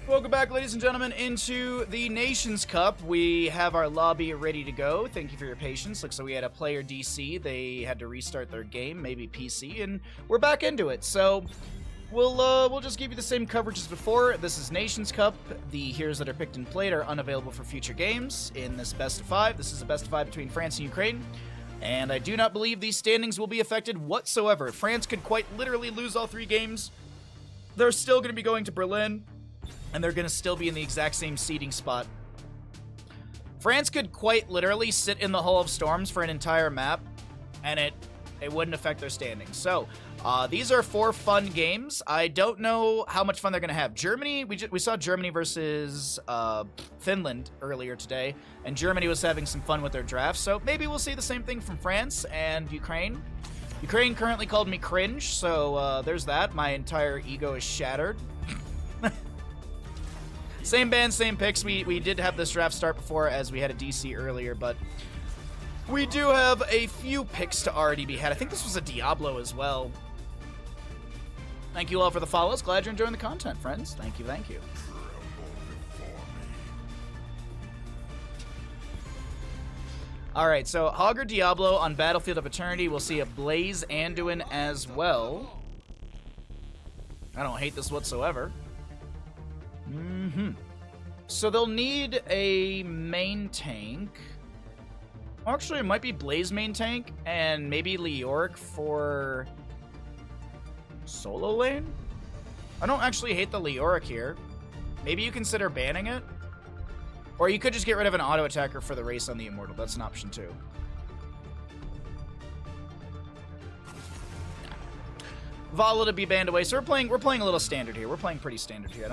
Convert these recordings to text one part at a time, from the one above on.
Welcome back, ladies and gentlemen, into the Nations Cup. We have our lobby ready to go. Thank you for your patience. Looks like we had a player DC. They had to restart their game, maybe PC, and we're back into it. So we'll just give you the same coverage as before. This is Nations Cup. The heroes that are picked and played are unavailable for future games in this best of 5. This is a best of 5 between France and Ukraine. And I do not believe these standings will be affected whatsoever. France could quite literally lose all 3 games. They're still going to be going to Berlin. And they're going to still be in the exact same seeding spot. France could quite literally sit in the Hall of Storms for an entire map, and it wouldn't affect their standings. So, these are 4 fun games. I don't know how much fun they're going to have. Germany, we saw Germany versus Finland earlier today, and Germany was having some fun with their draft. So maybe we'll see the same thing from France and Ukraine. Ukraine currently called me cringe, so there's that. My entire ego is shattered. Same band, same picks. We did have this draft start before as we had a DC earlier, but we do have a few picks to already be had. I think this was a Diablo as well. Thank you all for the follows. Glad you're enjoying the content, friends. Thank you, thank you. All right, so Hog or Diablo on Battlefield of Eternity. We'll see a Blaze Anduin as well. I don't hate this whatsoever. So they'll need a main tank. Actually, it might be Blaze main tank and maybe Leoric for solo lane. I don't actually hate the Leoric here. Maybe you consider banning it. Or you could just get rid of an auto attacker for the race on the Immortal. That's an option too. Vala to be banned away. So we're playing a little standard here. We're playing pretty standard here.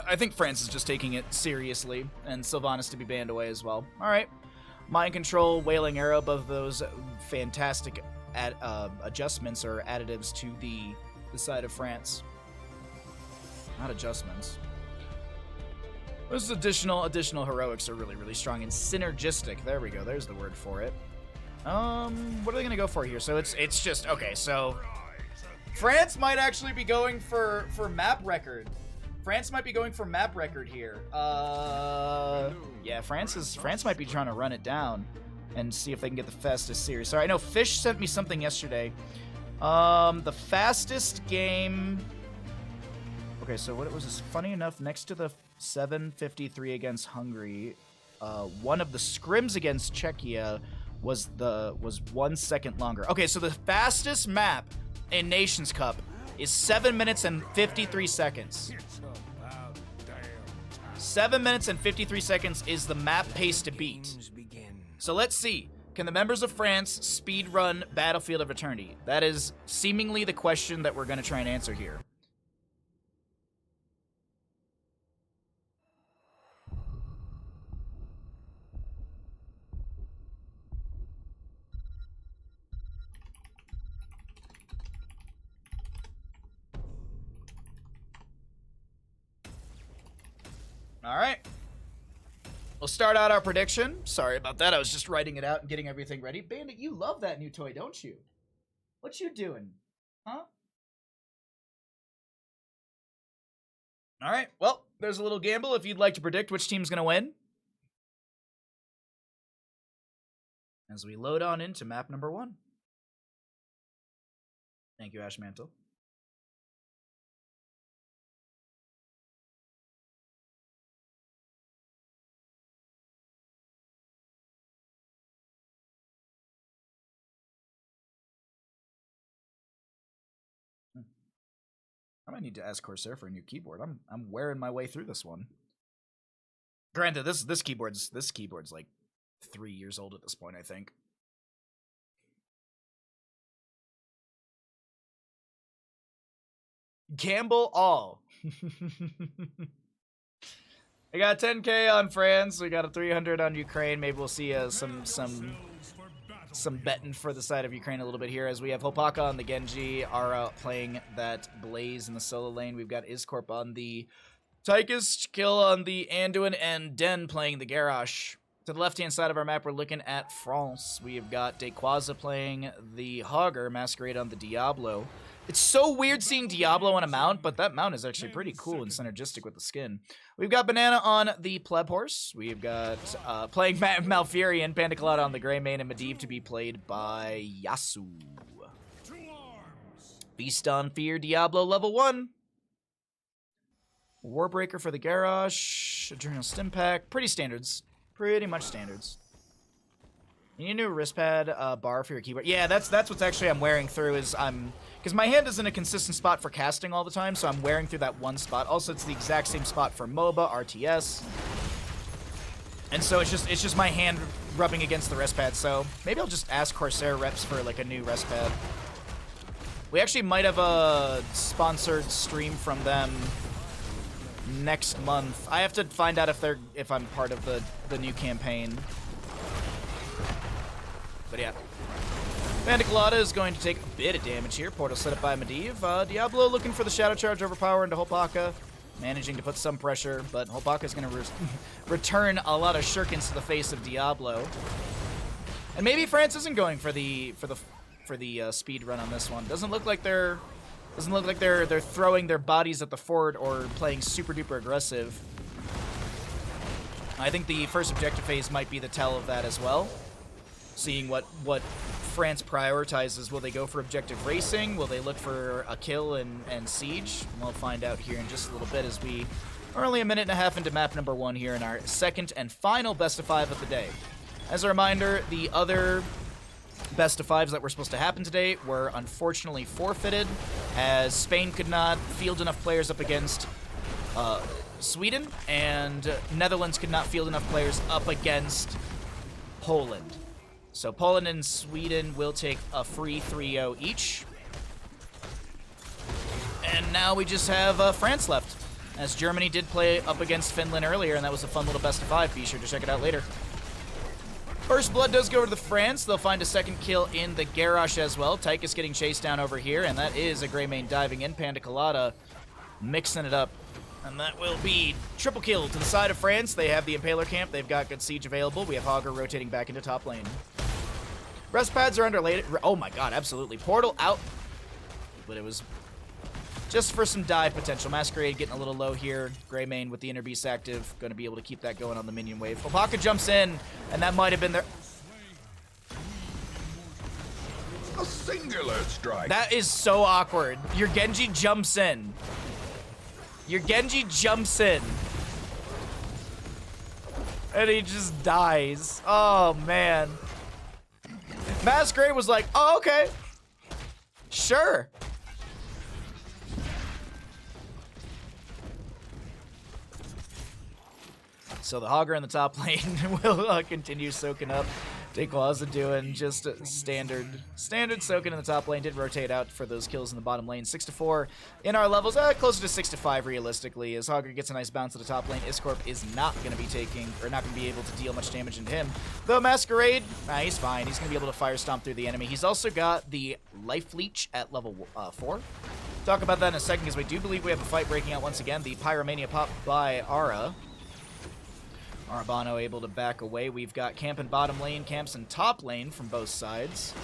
I think France is just taking it seriously, and Sylvanas to be banned away as well. All right. Mind Control, Wailing Arrow, both of those fantastic adjustments or additives to the side of France. Not adjustments. Those additional heroics are really, really strong and synergistic. There we go. There's the word for it. What are they going to go for here? So it's just, okay, so France might actually be going for map record. France might be going for map record here. Yeah, France might be trying to run it down and see if they can get the fastest series. Sorry, I know Fish sent me something yesterday. The fastest game. Okay, so what it was is funny enough, next to the 753 against Hungary, one of the scrims against Czechia was 1 second longer. Okay, so the fastest map in Nations Cup is 7 minutes and 53 seconds. 7 minutes and 53 seconds is the map pace to beat. So let's see. Can the members of France speed run Battlefield of Eternity? That is seemingly the question that we're going to try and answer here. All right. We'll start out our prediction. Sorry about that. I was just writing it out and getting everything ready. Bandit, you love that new toy, don't you? What you doing? Huh? All right. Well, there's a little gamble if you'd like to predict which team's going to win. As we load on into map number 1. Thank you, Ash Mantle. I might need to ask Corsair for a new keyboard. I'm wearing my way through this one. Granted, this keyboard's like 3 years old at this point, I think. Gamble all. I got 10K on France. We got a 300 on Ukraine. Maybe we'll see some betting for the side of Ukraine a little bit here as we have Hopaka on the Genji, Ara playing that Blaze in the solo lane. We've got Iscorp on the Tychus, Kill on the Anduin, and Den playing the Garrosh. To the left-hand side of our map, we're looking at France. We've got Dequaza playing the Hogger, Masquerade on the Diablo. It's so weird seeing Diablo on a mount, but that mount is actually pretty cool and synergistic with the skin. We've got Banana on the pleb horse. We've got playing Malfurion, Panda Colada on the gray mane, and Medivh to be played by Yasu. Beast on Fear, Diablo level 1. Warbreaker for the Garrosh. Adrenal Stim Pack. Pretty standards. Pretty much standards. You need a new wrist pad bar for your keyboard. Yeah, that's what's actually I'm wearing through is because my hand is in a consistent spot for casting all the time, so I'm wearing through that one spot. Also, it's the exact same spot for MOBA, RTS. And so it's just my hand rubbing against the rest pad. So maybe I'll just ask Corsair reps for like a new rest pad. We actually might have a sponsored stream from them next month. I have to find out if I'm part of the new campaign. But yeah. Panda Colada is going to take a bit of damage here. Portal set up by Medivh. Diablo looking for the Shadow Charge overpower into Hopaka. Managing to put some pressure, but Hopaka is going to return a lot of shurikens to the face of Diablo. And maybe France isn't going for the speed run on this one. Doesn't look like they're throwing their bodies at the fort or playing super duper aggressive. I think the first objective phase might be the tell of that as well. Seeing what France prioritizes. Will they go for objective racing? Will they look for a kill and siege? We'll find out here in just a little bit as we are only a minute and a half into map number 1 here in our second and final best of 5 of the day. As a reminder, the other best of 5s that were supposed to happen today were unfortunately forfeited, as Spain could not field enough players up against Sweden, and Netherlands could not field enough players up against Poland. So Poland and Sweden will take a free 3-0 each. And now we just have France left, as Germany did play up against Finland earlier, and that was a fun little best of 5. Be sure to check it out later. First blood does go to the France. They'll find a second kill in the Garrosh as well. Tychus getting chased down over here, and that is a gray mane diving in. Panda Colada mixing it up. And that will be triple kill to the side of France. They have the Impaler camp. They've got good siege available. We have Hogger rotating back into top lane. Rest pads are underlaid. Oh my god, absolutely. Portal out. But it was just for some dive potential. Masquerade getting a little low here. Gray mane with the Inner Beast active. Going to be able to keep that going on the minion wave. Hopaka jumps in, and that might have been their... A singular strike. That is so awkward. Your Genji jumps in. Your Genji jumps in. And he just dies. Oh, man. Masquerade was like, oh, okay. Sure. So the Hogger in the top lane will continue soaking up. Daquaza doing just standard soaking in the top lane. Did rotate out for those kills in the bottom lane. 6-4 in our levels. Closer to 6-5 realistically. As Hogger gets a nice bounce to the top lane. Iscorp is not going to be taking, or not going to be able to deal much damage into him. Though Masquerade, he's fine. He's going to be able to fire stomp through the enemy. He's also got the Life Leech at level 4. Talk about that in a second, because we do believe we have a fight breaking out once again. The Pyromania pop by Ara. Arabano able to back away. We've got camp in bottom lane, camps in top lane from both sides.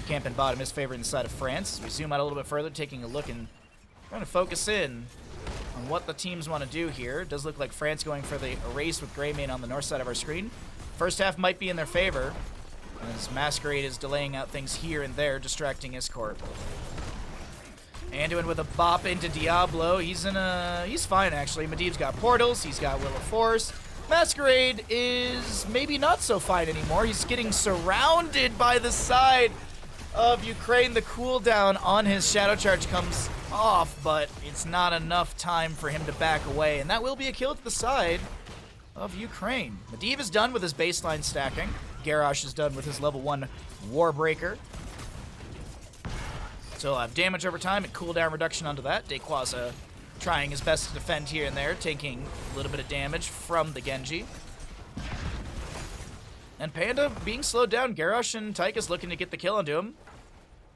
Camp in bottom is favored in the side of France. We zoom out a little bit further, taking a look and trying to focus in on what the teams want to do here. It does look like France going for the erase with Greymane on the north side of our screen. First half might be in their favor, as Masquerade is delaying out things here and there, distracting Iscorp. Anduin with a bop into Diablo. He's fine actually. Medivh's got portals, he's got Will of Force. Masquerade is maybe not so fine anymore. He's getting surrounded by the side of Ukraine. The cooldown on his Shadow Charge comes off, but it's not enough time for him to back away, and that will be a kill to the side of Ukraine. Medivh is done with his baseline stacking. Garrosh is done with his level 1 Warbreaker. So he'll have damage over time and cooldown reduction onto that. Daquaza trying his best to defend here and there, taking a little bit of damage from the Genji. And Panda being slowed down. Garrosh and Tychus looking to get the kill onto him.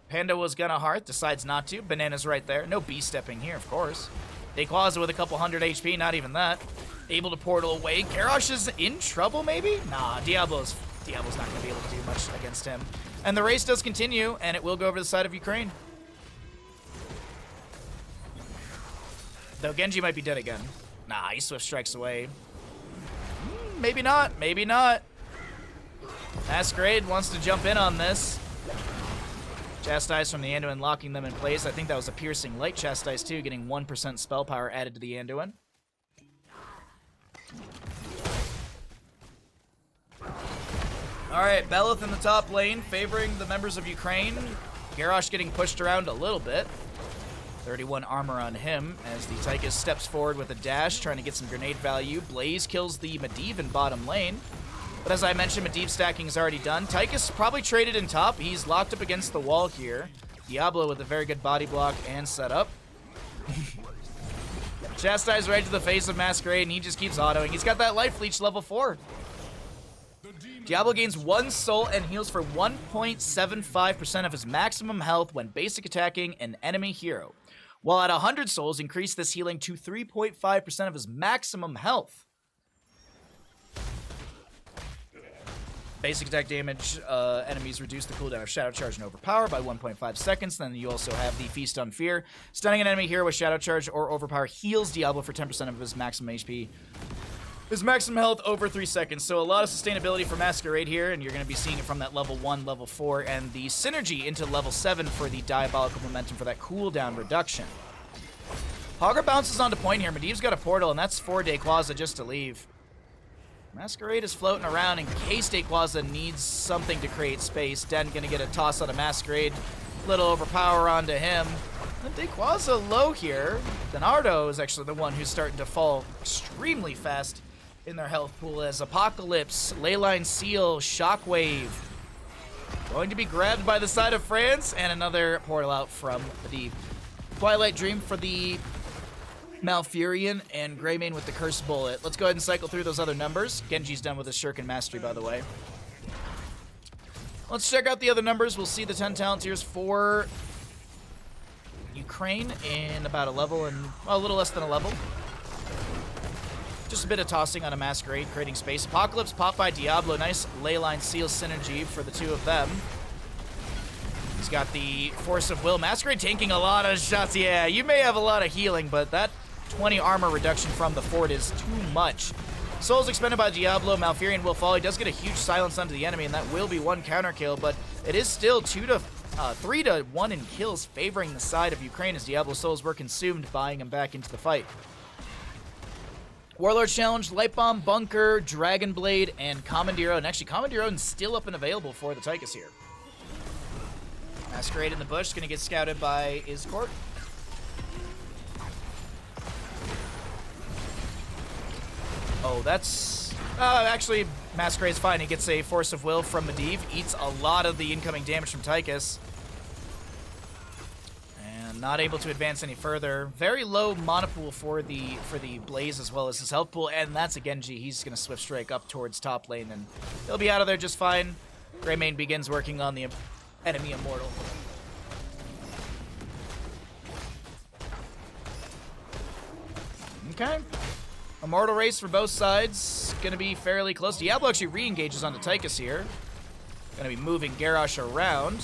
Panda was gonna hearth, decides not to. Banana's right there. No B-stepping here, of course. Daquaza with a couple hundred HP, not even that. Able to portal away. Garrosh is in trouble, maybe? Nah, Diablo's not gonna be able to do much against him. And the race does continue, and it will go over to the side of Ukraine. Though Genji might be dead again. Nah, he swift strikes away. Maybe not. Maybe not. Masquerade wants to jump in on this. Chastise from the Anduin, locking them in place. I think that was a piercing light Chastise too, getting 1% spell power added to the Anduin. Alright, Belith in the top lane, favoring the members of Ukraine. Garrosh getting pushed around a little bit. 31 armor on him as the Tychus steps forward with a dash, trying to get some grenade value. Blaze kills the Medivh in bottom lane. But as I mentioned, Medivh stacking is already done. Tychus probably traded in top. He's locked up against the wall here. Diablo with a very good body block and setup. Chastise right to the face of Masquerade, and he just keeps autoing. He's got that life leech level 4. Diablo gains 1 soul and heals for 1.75% of his maximum health when basic attacking an enemy hero. While at 100 souls, increase this healing to 3.5% of his maximum health. Basic attack damage, enemies reduce the cooldown of Shadow Charge and Overpower by 1.5 seconds. Then you also have the Feast on Fear. Stunning an enemy hero with Shadow Charge or Overpower heals Diablo for 10% of his maximum HP. His maximum health over 3 seconds, so a lot of sustainability for Masquerade here, and you're going to be seeing it from that level 1, level 4, and the synergy into level 7 for the Diabolical Momentum for that cooldown reduction. Hogger bounces onto point here. Medivh's got a portal, and that's 4 Dayquaza just to leave. Masquerade is floating around in case Dayquaza needs something to create space. Den going to get a toss out of Masquerade. Little overpower onto him. And Dayquaza low here. Donardo is actually the one who's starting to fall extremely fast in their health pool as Apocalypse, Leyline Seal, Shockwave going to be grabbed by the side of France, and another portal out from Medivh. Twilight Dream for the Malfurion, and Greymane with the Cursed Bullet. Let's go ahead and cycle through those other numbers. Genji's done with his Shuriken Mastery, by the way. Let's check out the other numbers. We'll see the 10 talent tiers for Ukraine in about a level and well, a little less than a level. Just a bit of tossing on a Masquerade, creating space. Apocalypse popped by Diablo. Nice Leyline Seal synergy for the two of them. He's got the Force of Will. Masquerade tanking a lot of shots. Yeah, you may have a lot of healing, but that 20 armor reduction from the fort is too much. Souls expended by Diablo. Malfurion will fall. He does get a huge silence onto the enemy, and that will be 1 counter kill, but it is still 3 to 1 in kills, favoring the side of Ukraine as Diablo souls were consumed, buying him back into the fight. Warlord Challenge, Light Bomb, Bunker, Dragon Blade, and Commandero. And actually, Commandero is still up and available for the Tychus here. Masquerade in the bush, going to get scouted by Izcourt. Oh, that's... actually, Masquerade's fine. He gets a Force of Will from Medivh. Eats a lot of the incoming damage from Tychus. And not able to advance any further. Very low mana pool for the Blaze as well as his health pool. And that's a Genji. He's going to Swift Strike up towards top lane. And he'll be out of there just fine. Greymane begins working on the enemy Immortal. Okay. Immortal race for both sides. Going to be fairly close. Diablo actually re-engages onto Tychus here. Going to be moving Garrosh around.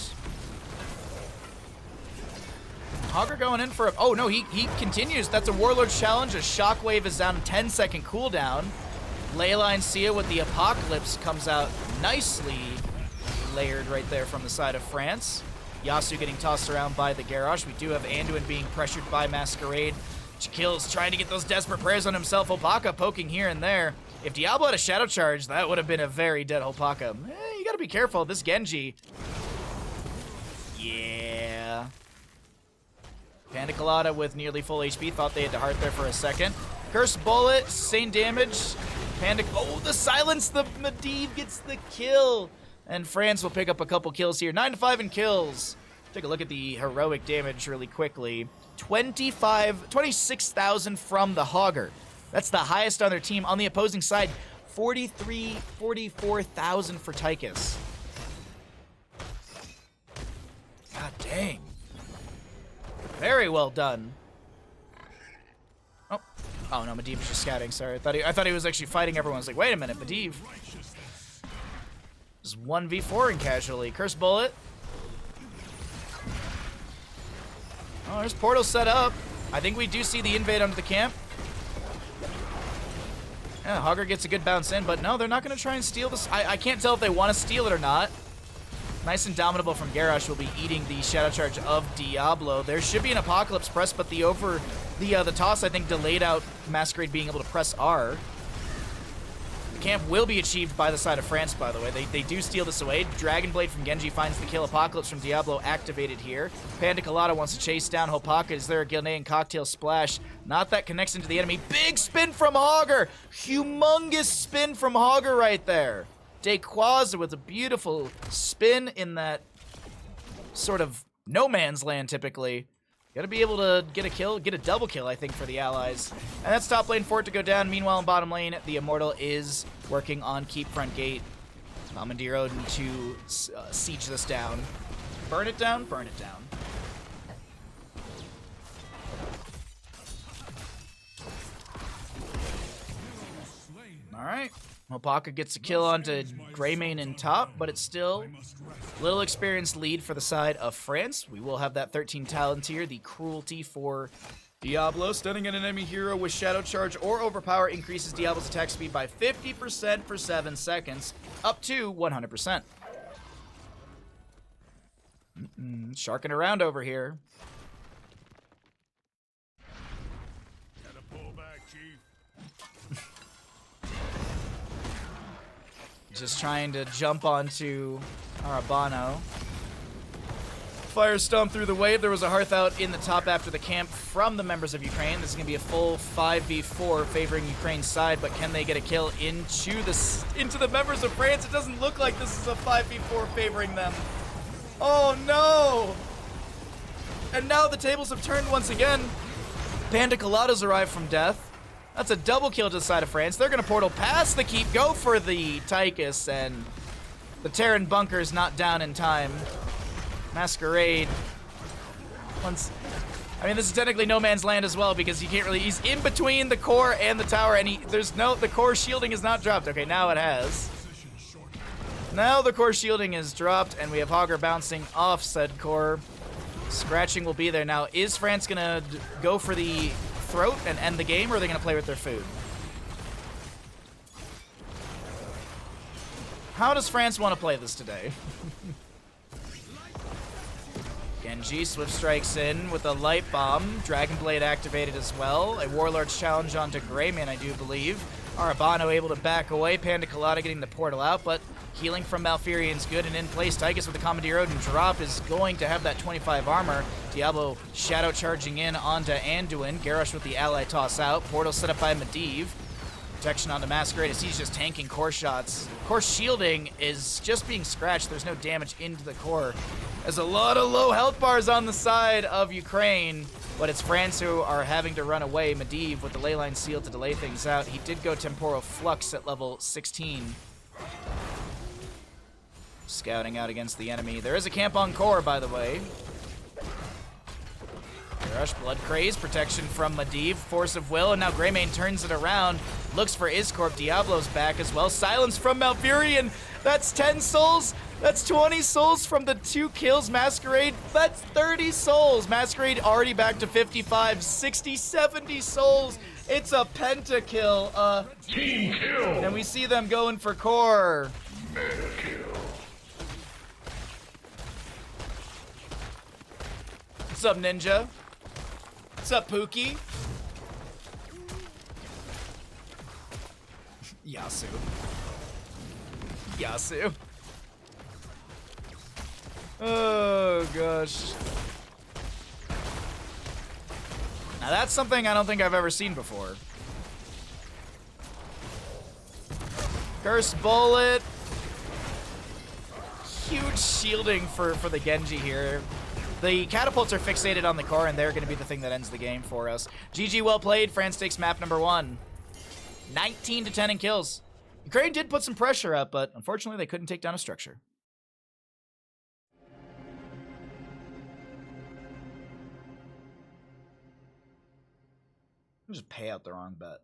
Hogger going in for a... Oh, no, he continues. That's a Warlord Challenge. A Shockwave is down 10-second cooldown. Leyline Seal with the Apocalypse comes out nicely layered right there from the side of France. Yasuo getting tossed around by the Garrosh. We do have Anduin being pressured by Masquerade. Kills, trying to get those desperate prayers on himself. Hopaka poking here and there. If Diablo had a Shadow Charge, that would have been a very dead Hopaka. You gotta be careful. This Genji. Yeah. Panda Colada with nearly full HP. Thought they had to heart there for a second. Cursed Bullet, same damage. Panda... Oh, the silence. The Medivh gets the kill. And France will pick up a couple kills here. 9-5 in kills. Take a look at the heroic damage really quickly. 26,000 from the Hogger. That's the highest on their team. On the opposing side, 44,000 for Tychus. God dang. Very well done. Oh no, Medivh was just scouting. Sorry, I thought he was actually fighting everyone. I was like, wait a minute, Medivh. Just 1v4 in casually. Cursed Bullet. Oh, there's portal set up. I think we do see the invade onto the camp. Yeah, Hogger gets a good bounce in, but no, they're not going to try and steal this. I can't tell if they want to steal it or not. Nice and dominable from Garrosh will be eating the Shadow Charge of Diablo. There should be an Apocalypse press, but the toss, I think, delayed out Masquerade being able to press R. The camp will be achieved by the side of France, by the way. They do steal this away. Dragon Blade from Genji finds the kill. Apocalypse from Diablo activated here. Panda Colada wants to chase down Hopaka. Is there a Ghanaian cocktail splash? Not that connects into the enemy. Big spin from Hogger! Humongous spin from Hogger right there. Dequaza with a beautiful spin in that sort of no man's land, typically. Gotta be able to get a kill, get a double kill, I think, for the allies. And that's top lane for it to go down. Meanwhile, in bottom lane, the Immortal is working on keep front gate. Commandeer Odin to siege this down. Burn it down, burn it down. All right. Hopaka gets a kill onto Greymane in top, but it's still a little experienced lead for the side of France. We will have that 13 talent tier, the cruelty for Diablo. Stunning an enemy hero with Shadow Charge or Overpower increases Diablo's attack speed by 50% for 7 seconds, up to 100%. Sharking around over here. Just trying to jump onto Arabano. Fire Stomp through the wave. There was a Hearth out in the top after the camp from the members of Ukraine. This is going to be a full 5v4 favoring Ukraine's side, but can they get a kill into the members of France? It doesn't look like this is a 5v4 favoring them. Oh no! And now the tables have turned once again. Panda Coladas arrived from death. That's a double kill to the side of France. They're going to portal past the keep, go for the Tychus, and the Terran bunker is not down in time. Masquerade. I mean, this is technically no man's land as well because you can't really. He's in between the core and the tower, and the core shielding is not dropped. Okay, now it has. Now the core shielding is dropped, and we have Hogger bouncing off said core. Scratching will be there now. Is France gonna go for the throat and end the game, or are they gonna play with their food? How does France want to play this today? Genji Swift strikes in with a light bomb. Dragon Blade activated as well. A Warlord's challenge onto Greymane, I do believe. Arabano able to back away. Panda Colada getting the portal out, but healing from Malfurion's good and in place. Tychus with the Commandeer Odin drop is going to have that 25 armor. Diablo shadow charging in onto Anduin. Garrosh with the ally toss out. Portal set up by Medivh. Protection onto Masquerade as he's just tanking core shots. Core shielding is just being scratched. There's no damage into the core. There's a lot of low health bars on the side of Ukraine, but it's France who are having to run away. Medivh with the leyline seal to delay things out. He did go Temporal Flux at level 16. Scouting out against the enemy. There is a camp on core, by the way. Rush, Blood Craze, protection from Medivh, Force of Will, and now Greymane turns it around, looks for Iscorp. Diablo's back as well. Silence from Malfurion. That's 10 souls. That's 20 souls from the 2 kills. Masquerade, that's 30 souls. Masquerade already back to 55, 60, 70 souls. It's a pentakill. Team kill. And we see them going for core. Mega kill. What's up, Ninja? What's up, Pookie? Yasu. Yasu. Oh, gosh. Now that's something I don't think I've ever seen before. Curse Bullet. Huge shielding for the Genji here. The catapults are fixated on the core, and they're going to be the thing that ends the game for us. GG, well played. France takes map number 1. 19-10 in kills. Ukraine did put some pressure up, but unfortunately they couldn't take down a structure. I'll just pay out the wrong bet.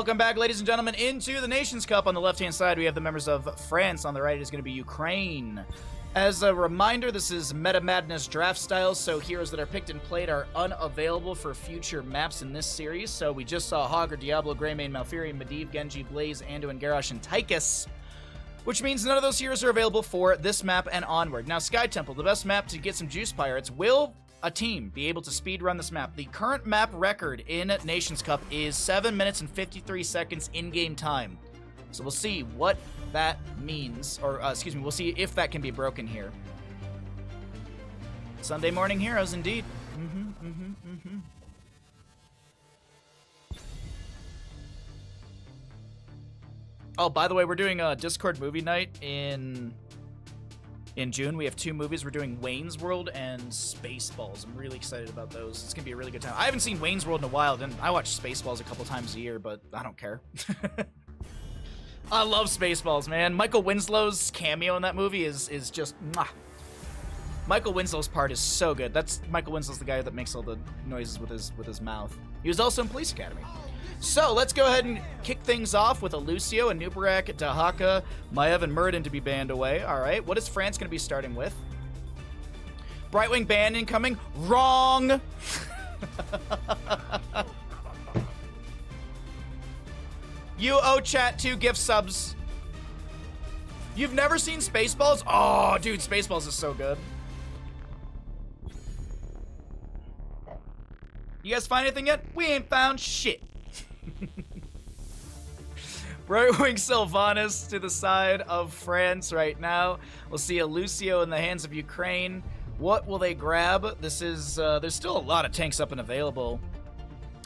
Welcome back, ladies and gentlemen, into the Nations Cup. On the left-hand side, we have the members of France. On the right, it is going to be Ukraine. As a reminder, this is Meta Madness draft style, so heroes that are picked and played are unavailable for future maps in this series. So we just saw Hogger, Diablo, Greymane, Malfurion, Medivh, Genji, Blaze, Anduin, Garrosh, and Tychus, which means none of those heroes are available for this map and onward. Now, Sky Temple, the best map to get some Juice Pirates. Will a team be able to speedrun this map? The current map record in Nations Cup is 7 minutes and 53 seconds in-game time. So we'll see what that means, or excuse me, we'll see if that can be broken here. Sunday morning heroes, indeed. Oh, by the way, we're doing a Discord movie night in June. We have 2 movies. We're doing Wayne's World and Spaceballs. I'm really excited about those. It's gonna be a really good time. I haven't seen Wayne's World in a while, and I watch Spaceballs a couple times a year, but I don't care. I love Spaceballs, man. Michael Winslow's cameo in that movie is just mwah. Michael Winslow's part is so good. That's Michael Winslow's the guy that makes all the noises with his mouth. He was also in Police Academy. So let's go ahead and kick things off with a Lucio, a Nubarak, Dahaka, Maiev, and Muradin to be banned away. All right, what is France going to be starting with? Brightwing ban incoming. Wrong. You owe chat 2 gift subs. You've never seen Spaceballs? Oh, dude, Spaceballs is so good. You guys find anything yet? We ain't found shit. Brightwing Sylvanas to the side of France right now. We'll see a Lucio in the hands of Ukraine. What will they grab? This is, there's still a lot of tanks up and available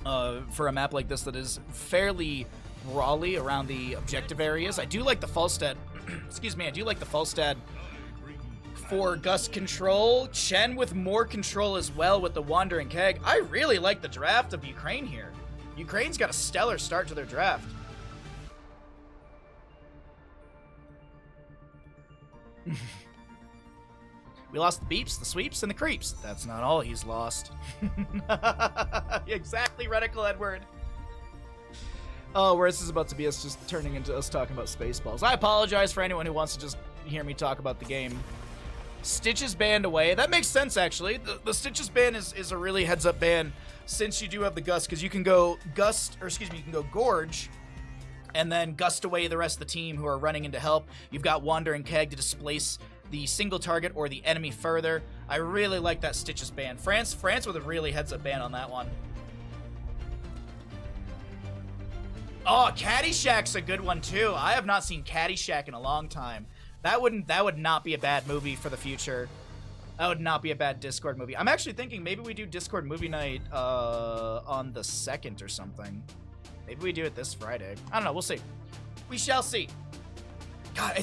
for a map like this that is fairly brawly around the objective areas. I do like the Falstad, excuse me, I do like the Falstad for Gust control. Chen with more control as well with the Wandering Keg. I really like the draft of Ukraine here. Ukraine's got a stellar start to their draft. We lost the beeps, the sweeps, and the creeps. That's not all he's lost. Exactly, Reticle Edward. Oh, where this is about to be us just turning into us talking about Spaceballs. I apologize for anyone who wants to just hear me talk about the game. Stitches banned away. That makes sense, actually. The Stitches ban is a really heads-up ban since you do have the Gust, because you can go Gust, or excuse me, you can go Gorge, and then Gust away the rest of the team who are running in to help. You've got Wandering Keg to displace the single target or the enemy further. I really like that Stitches ban. France with a really heads-up ban on that one. Oh, Caddyshack's a good one too. I have not seen Caddyshack in a long time. That would not be a bad movie for the future. That would not be a bad Discord movie. I'm actually thinking maybe we do Discord movie night on the 2nd or something. Maybe we do it this Friday. I don't know. We'll see. We shall see. God,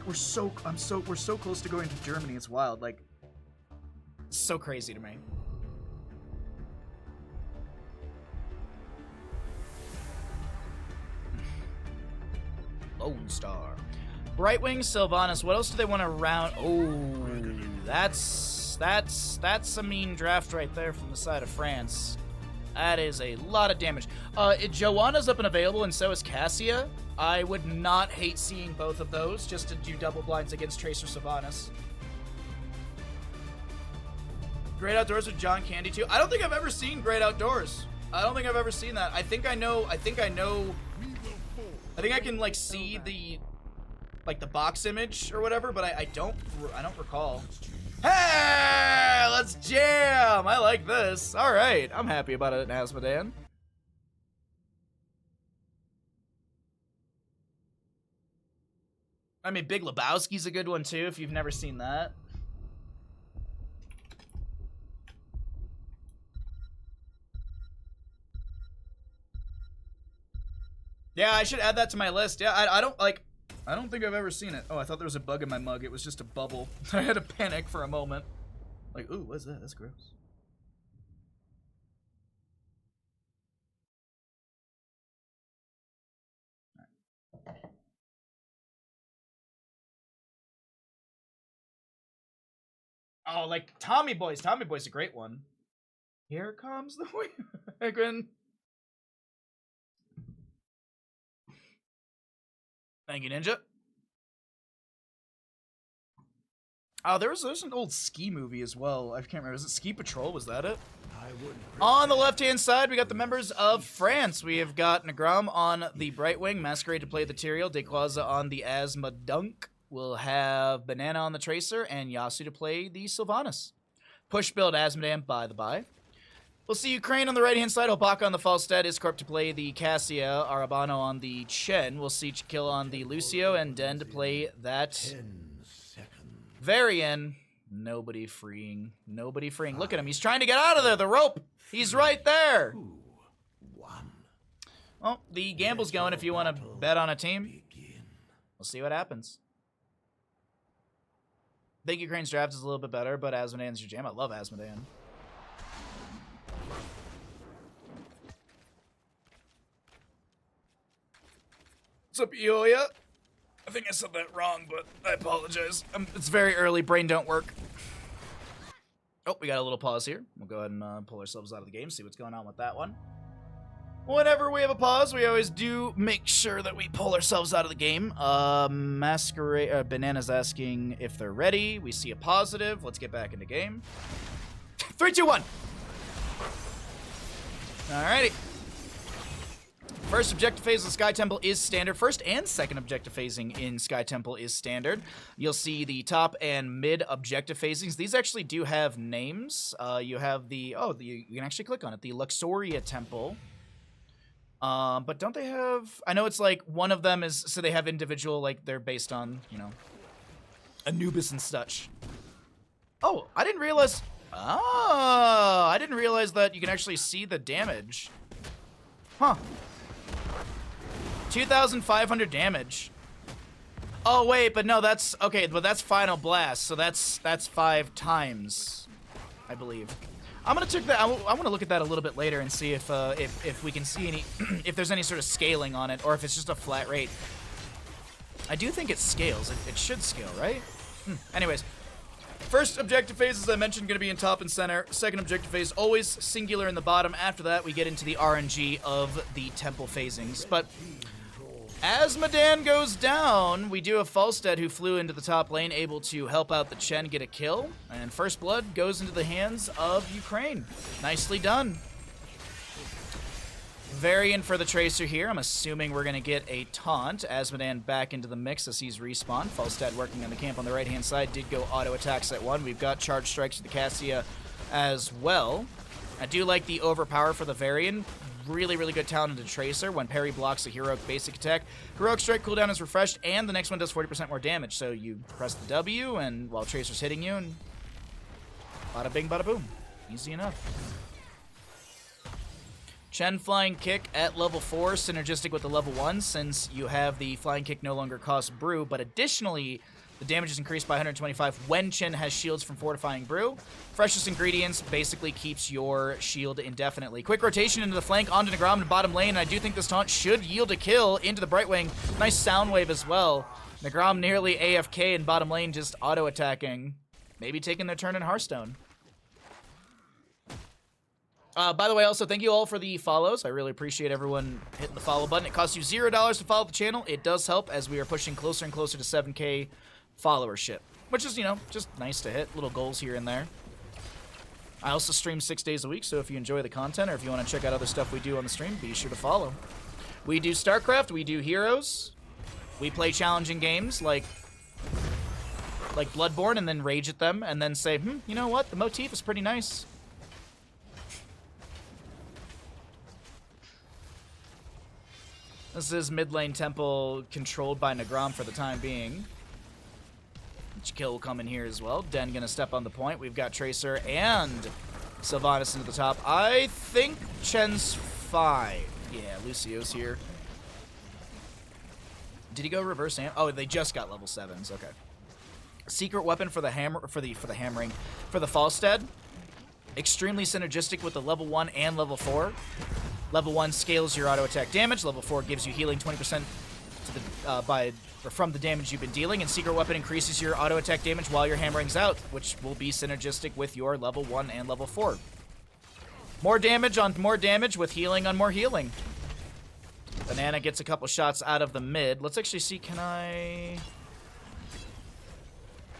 we're so close to going to Germany. It's wild. Like, it's so crazy to me. Lone Star. Brightwing, Sylvanas. What else do they want to round? Oh, that's a mean draft right there from the side of France. That is a lot of damage. Joanna's up and available, and so is Cassia. I would not hate seeing both of those just to do double blinds against Tracer Sylvanas. Great Outdoors with John Candy too. I don't think I've ever seen Great Outdoors. I don't think I've ever seen that. I think I know. I think I can like see the box image or whatever, but I don't recall. Hey, let's jam! I like this. All right, I'm happy about it, Asmodan. I mean, Big Lebowski's a good one too, if you've never seen that. Yeah, I should add that to my list. Yeah, I don't think I've ever seen it. Oh, I thought there was a bug in my mug. It was just a bubble. I had to panic for a moment. Like, ooh, what's that? That's gross. Oh, like Tommy Boy's. Tommy Boy's a great one. Here comes the wagon. Thank you, Ninja. There's an old ski movie as well. I can't remember. Was it Ski Patrol? Was that it? On the left-hand side, we got the members of France. We have got Nagram on the Brightwing, Masquerade to play the Tyrael, Dequaza on the Asma Dunk. We'll have Banana on the Tracer, and Yasu to play the Sylvanas. Push build Asmodan by the by. We'll see Ukraine on the right-hand side, Hopaka on the Falstad, Iscorp to play the Cassia, Arabano on the Chen. We'll see Chikill on the Lucio, and Den to play that Varian. Nobody freeing. Nobody freeing. Look at him. He's trying to get out of there. The rope. He's right there. Well, the gamble's going if you want to bet on a team. We'll see what happens. I think Ukraine's draft is a little bit better, but Asmodan's your jam. I love Asmodan. What's up, Iolia? I think I said that wrong, but I apologize. It's very early. Brain don't work. Oh, we got a little pause here. We'll go ahead and pull ourselves out of the game, see what's going on with that one. Whenever we have a pause, we always do make sure that we pull ourselves out of the game. Masquerade, Banana's asking if they're ready. We see a positive. Let's get back into game. 3, 2, 1. Alrighty. First objective phase of Sky Temple is standard. First and second objective phasing in Sky Temple is standard. You'll see the top and mid objective phasings. These actually do have names. You have the, you can actually click on it, the Luxoria Temple. But don't they have, I know it's like one of them is, so they have individual, like they're based on, you know, Anubis and such. Oh, I didn't realize, I didn't realize that you can actually see the damage. Huh. 2,500 damage. Oh wait, but no, that's okay. But that's Final Blast, so that's 5 times, I believe. I'm gonna check that. I want to look at that a little bit later and see if we can see any, if there's any sort of scaling on it, or if it's just a flat rate. I do think it scales. It should scale, right? Anyways. First objective phase, as I mentioned, going to be in top and center. Second objective phase, always singular in the bottom. After that, we get into the RNG of the temple phasings. But as Madan goes down, we do have Falstad, who flew into the top lane, able to help out the Chen get a kill. And first blood goes into the hands of Ukraine. Nicely done. Variant for the Tracer here. I'm assuming we're going to get a taunt. Asmodan back into the mix as he's respawned. Falstad working on the camp on the right-hand side. Did go auto attacks at 1. We've got charge strikes to the Cassia as well. I do like the overpower for the Varian. Really, really good talented Tracer. When parry blocks a heroic basic attack, heroic strike cooldown is refreshed, and the next one does 40% more damage. So you press the W, and while Tracer's hitting you, and bada bing, bada boom. Easy enough. Chen Flying Kick at level 4, synergistic with the level 1, since you have the Flying Kick no longer costs Brew, but additionally, the damage is increased by 125 when Chen has shields from Fortifying Brew. Freshest Ingredients basically keeps your shield indefinitely. Quick rotation into the flank, onto Nagram in bottom lane, and I do think this taunt should yield a kill into the Brightwing. Nice sound wave as well. Nagram nearly AFK in bottom lane, just auto-attacking. Maybe taking their turn in Hearthstone. By the way, also, thank you all for the follows. I really appreciate everyone hitting the follow button. It costs you $0 to follow the channel. It does help as we are pushing closer and closer to 7K followership, which is, you know, just nice to hit. Little goals here and there. I also stream 6 days a week, so if you enjoy the content or if you want to check out other stuff we do on the stream, be sure to follow. We do StarCraft, we do Heroes. We play challenging games like Bloodborne and then rage at them and then say, you know what? The motif is pretty nice. This is mid lane temple controlled by Nagram for the time being. Kill will come in here as well. Den gonna step on the point. We've got Tracer and Sylvanas into the top. I think Chen's fine. Yeah, Lucio's here. Did he go reverse amp? Oh, they just got level 7s. Okay. Secret weapon for the hammer for the hammering for the Falstad. Extremely synergistic with the level 1 and level 4. Level 1 scales your auto attack damage. Level 4 gives you healing 20% to the from the damage you've been dealing, and Secret Weapon increases your auto attack damage while your hammering's out, which will be synergistic with your level 1 and level 4. More damage on more damage with healing on more healing. Banana gets a couple shots out of the mid. Let's actually see, can I...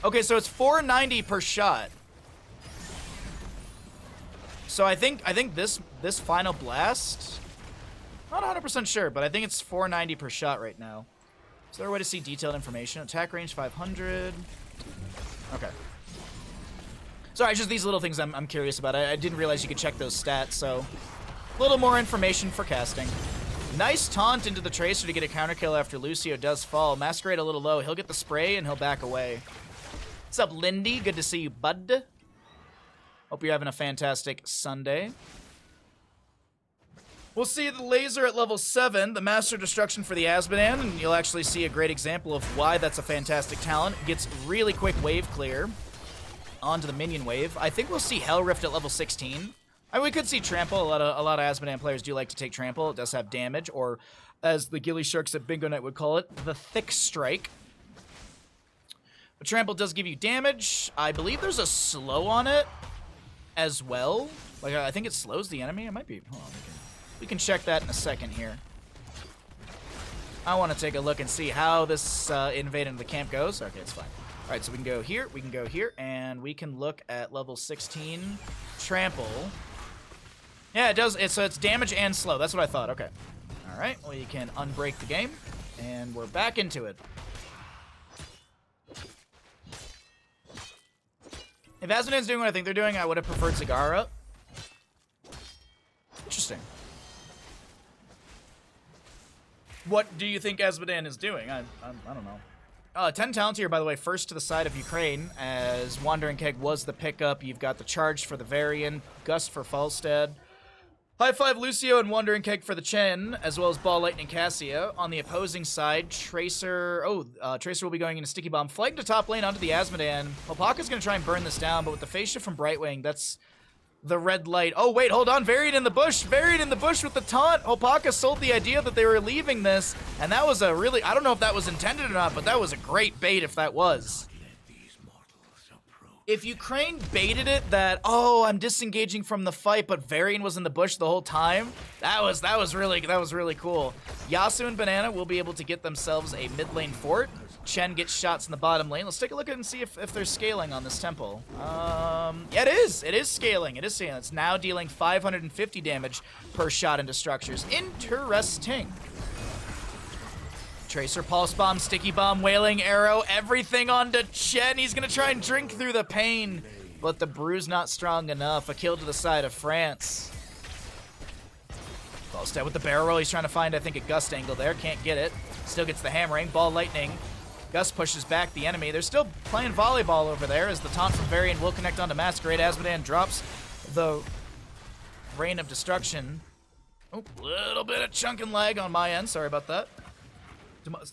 Okay, so it's 490 per shot. So I think this final blast... Not 100% sure, but I think it's 490 per shot right now. Is there a way to see detailed information? Attack range 500. Okay. Sorry, just these little things I'm curious about. I didn't realize you could check those stats, so... A little more information for casting. Nice taunt into the Tracer to get a counter kill after Lucio does fall. Masquerade a little low. He'll get the spray and he'll back away. What's up, Lindy? Good to see you, bud. Hope you're having a fantastic Sunday. We'll see the laser at level 7, the Master Destruction for the Azmodan, and you'll actually see a great example of why that's a fantastic talent. It gets really quick wave clear onto the minion wave. I think we'll see Hell Rift at level 16. I mean, we could see Trample. A lot of Azmodan players do like to take Trample. It does have damage, or as the Ghillie Sharks at Bingo Night would call it, the Thick Strike. But Trample does give you damage. I believe there's a slow on it as well. Like, I think it slows the enemy. It might be. Hold on, we can check that in a second here. I want to take a look and see how this invade into the camp goes. Okay, it's fine. All right, so we can go here, we can go here, and we can look at level 16 Trample. Yeah, it does. So it's damage and slow. That's what I thought. Okay. All right, well, you can unbreak the game, and we're back into it. If Azmodan's doing what I think they're doing, I would have preferred Zagara. Interesting. What do you think Azmodan is doing? I don't know. 10 talents here, by the way, first to the side of Ukraine, as Wandering Keg was the pickup. You've got the charge for the Varian, Gust for Falstad. High Five Lucio and Wandering Keg for the Chen, as well as Ball Lightning Cassia. On the opposing side, Tracer... Tracer will be going into Sticky Bomb. Flank to top lane onto the Azmodan. Hopaka's going to try and burn this down, but with the phase shift from Brightwing, that's the red light. Oh, wait, hold on. Varian in the bush. Varian in the bush with the taunt. Hopaka sold the idea that they were leaving this, and that was a really... I don't know if that was intended or not, but that was a great bait if that was. If Ukraine baited it that, oh, I'm disengaging from the fight, but Varian was in the bush the whole time, that was really cool. Yasuo and Banana will be able to get themselves a mid lane fort. Chen gets shots in the bottom lane. Let's take a look at it and see if they're scaling on this temple. Yeah, it is. It is scaling. It is scaling. It's now dealing 550 damage per shot into structures. Interesting. Tracer, Pulse Bomb, Sticky Bomb, Wailing Arrow, everything onto Chen. He's going to try and drink through the pain, but the brew's not strong enough. A kill to the side of France. Falstad with the barrel roll. He's trying to find, I think, a Gust angle there. Can't get it. Still gets the hammering. Ball Lightning. Gust pushes back the enemy. They're still playing volleyball over there as the taunt from Varian will connect onto Masquerade. Azmodan drops the Rain of Destruction. Oh, little bit of chunk and lag on my end. Sorry about that.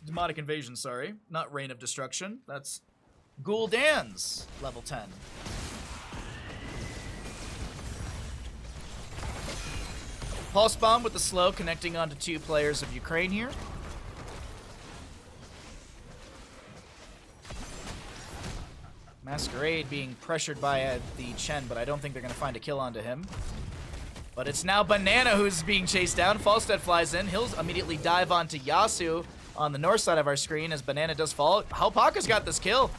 Demonic Invasion, sorry. Not Rain of Destruction. That's Gul'dan's level 10. Pulse Bomb with the slow connecting onto 2 players of Ukraine here. Masquerade being pressured by the Chen, but I don't think they're going to find a kill onto him. But it's now Banana who's being chased down. Falstad flies in. He'll immediately dive onto Yasuo on the north side of our screen as Banana does fall. Hopaka's got this kill.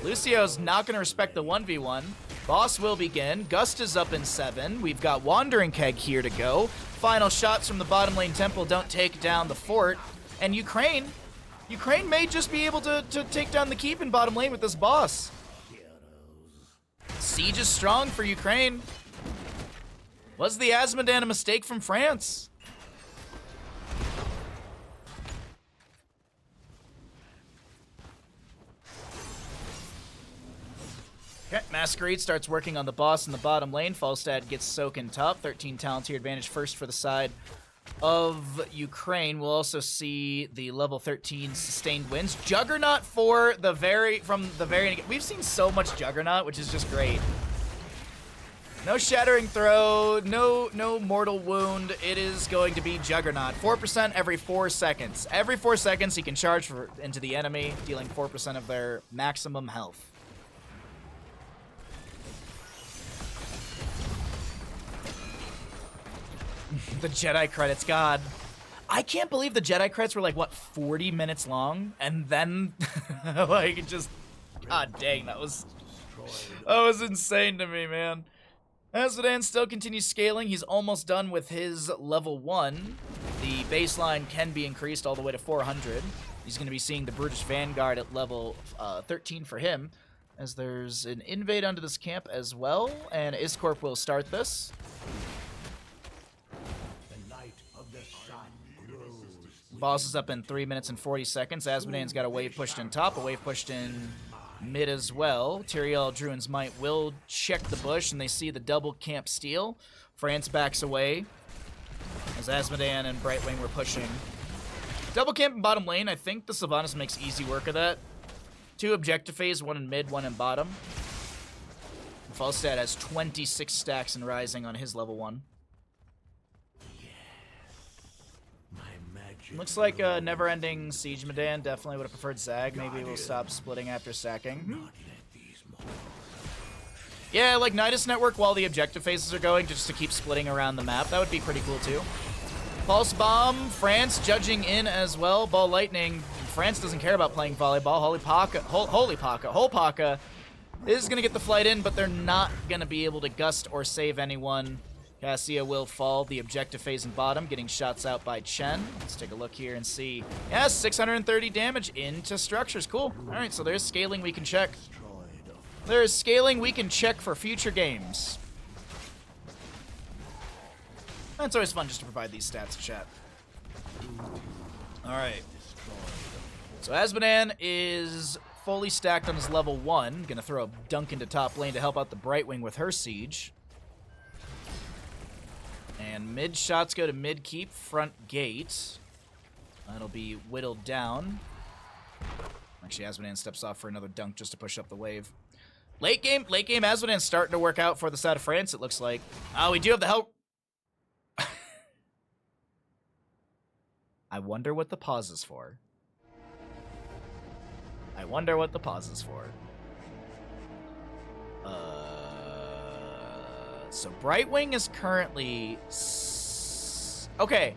Lucio's not going to respect the 1v1. Boss will begin. Gust is up in 7. We've got Wandering Keg here to go. Final shots from the bottom lane temple don't take down the fort. And Ukraine may just be able to take down the keep in bottom lane with this boss. Siege is strong for Ukraine. Was the Azmodan a mistake from France? Okay, Masquerade starts working on the boss in the bottom lane. Falstad gets soaking top. 13 talents here, advantage first for the side of Ukraine. We'll also see the level 13 sustained wins. Juggernaut for the from the very... We've seen so much Juggernaut, which is just great. No Shattering Throw, no Mortal Wound. It is going to be Juggernaut. 4% every 4 seconds. Every 4 seconds he can charge into the enemy, dealing 4% of their maximum health. The Jedi credits, God. I can't believe the Jedi credits were like, what, 40 minutes long? And then, like, it just... God dang, that was insane to me, man. Azmodan still continues scaling. He's almost done with his level 1. The baseline can be increased all the way to 400. He's going to be seeing the Brutish Vanguard at level 13 for him, as there's an invade onto this camp as well, and Iscorp will start this. Boss is up in 3 minutes and 40 seconds. Azmodan's got a wave pushed in top, a wave pushed in mid as well. Tyrael, Druin's Might will check the bush, and they see the double camp steal. France backs away as Azmodan and Brightwing were pushing. Double camp in bottom lane. I think the Sylvanas makes easy work of that. 2 objective phase, 1 in mid, 1 in bottom. Falstad has 26 stacks and rising on his level 1. Looks like a never-ending Siege Medan. Definitely would have preferred Zag. Maybe we'll stop splitting after stacking. Yeah, like Nidus Network while the objective phases are going, just to keep splitting around the map. That would be pretty cool too. Pulse Bomb, France judging in as well. Ball Lightning. France doesn't care about playing volleyball. Holy Paka is going to get the flight in, but they're not going to be able to gust or save anyone. Cassia will fall the objective phase in bottom, getting shots out by Chen. Let's take a look here and see. Yes, 630 damage into structures. Cool. All right, so there's scaling we can check. There's scaling we can check for future games. It's always fun just to provide these stats to chat. All right. So Azmodan is fully stacked on his level 1. Gonna throw a dunk into top lane to help out the Brightwing with her siege. And mid shots go to mid keep, front gate. That'll be whittled down. Actually, Azmodan steps off for another dunk just to push up the wave. Late game, Azmodan's starting to work out for the side of France, it looks like. Oh, we do have the help. I wonder what the pause is for. I wonder what the pause is for. So Brightwing is currently... Okay.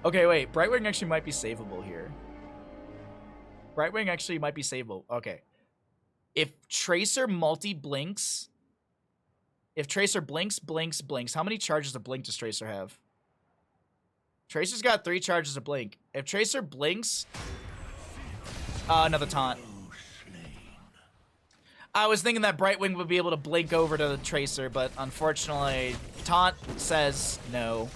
Okay, wait. Brightwing actually might be savable here. Brightwing actually might be savable. Okay. If Tracer multi-blinks... If Tracer blinks, how many charges of blink does Tracer have? Tracer's got 3 charges of blink. If Tracer blinks... another taunt. I was thinking that Brightwing would be able to blink over to the Tracer, but unfortunately, Taunt says no.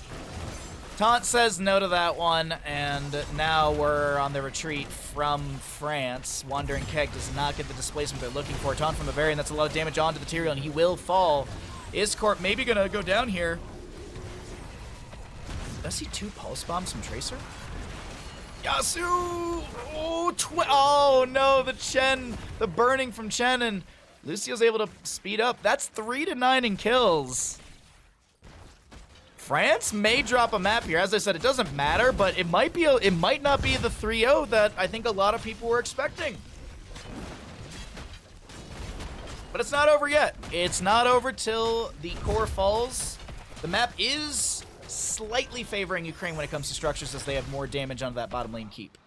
Taunt says no to that one, and now we're on the retreat from France. Wandering Keg does not get the displacement they're looking for. Taunt from Bavarian, that's a lot of damage onto the Tyrael, and he will fall. Iscorp maybe gonna go down here. Does he 2 pulse bombs from Tracer? Yasu! Oh no, the Chen, the burning from Chen, and Lucio's able to speed up. That's 3 to 9 in kills. France may drop a map here. As I said, it doesn't matter, but it might not be the 3-0 that I think a lot of people were expecting. But it's not over yet. It's not over till the core falls. The map is slightly favoring Ukraine when it comes to structures, as they have more damage onto that bottom lane keep.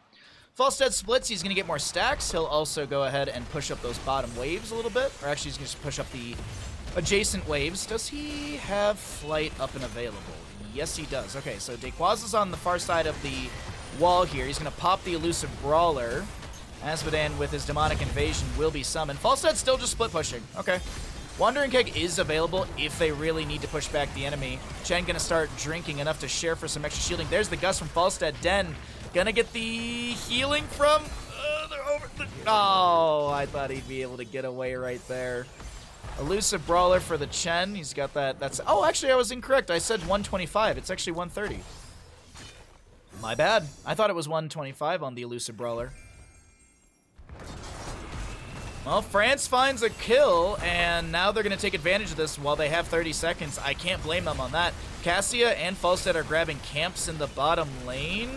Falstad splits, he's going to get more stacks. He'll also go ahead and push up those bottom waves a little bit. Or actually, he's going to push up the adjacent waves. Does he have flight up and available? Yes, he does. Okay, so Dequaz is on the far side of the wall here. He's going to pop the elusive Brawler. Azmodan with his demonic invasion will be summoned. Falstad's still just split pushing. Okay. Wandering Keg is available if they really need to push back the enemy. Chen gonna start drinking enough to share for some extra shielding. There's the gust from Falstad. Den gonna get the healing from... they're over the... Oh, I thought he'd be able to get away right there. Elusive Brawler for the Chen. He's got that... That's... Oh, actually, I was incorrect. I said 125. It's actually 130. My bad. I thought it was 125 on the Elusive Brawler. Well, France finds a kill, and now they're going to take advantage of this while they have 30 seconds. I can't blame them on that. Cassia and Falstad are grabbing camps in the bottom lane.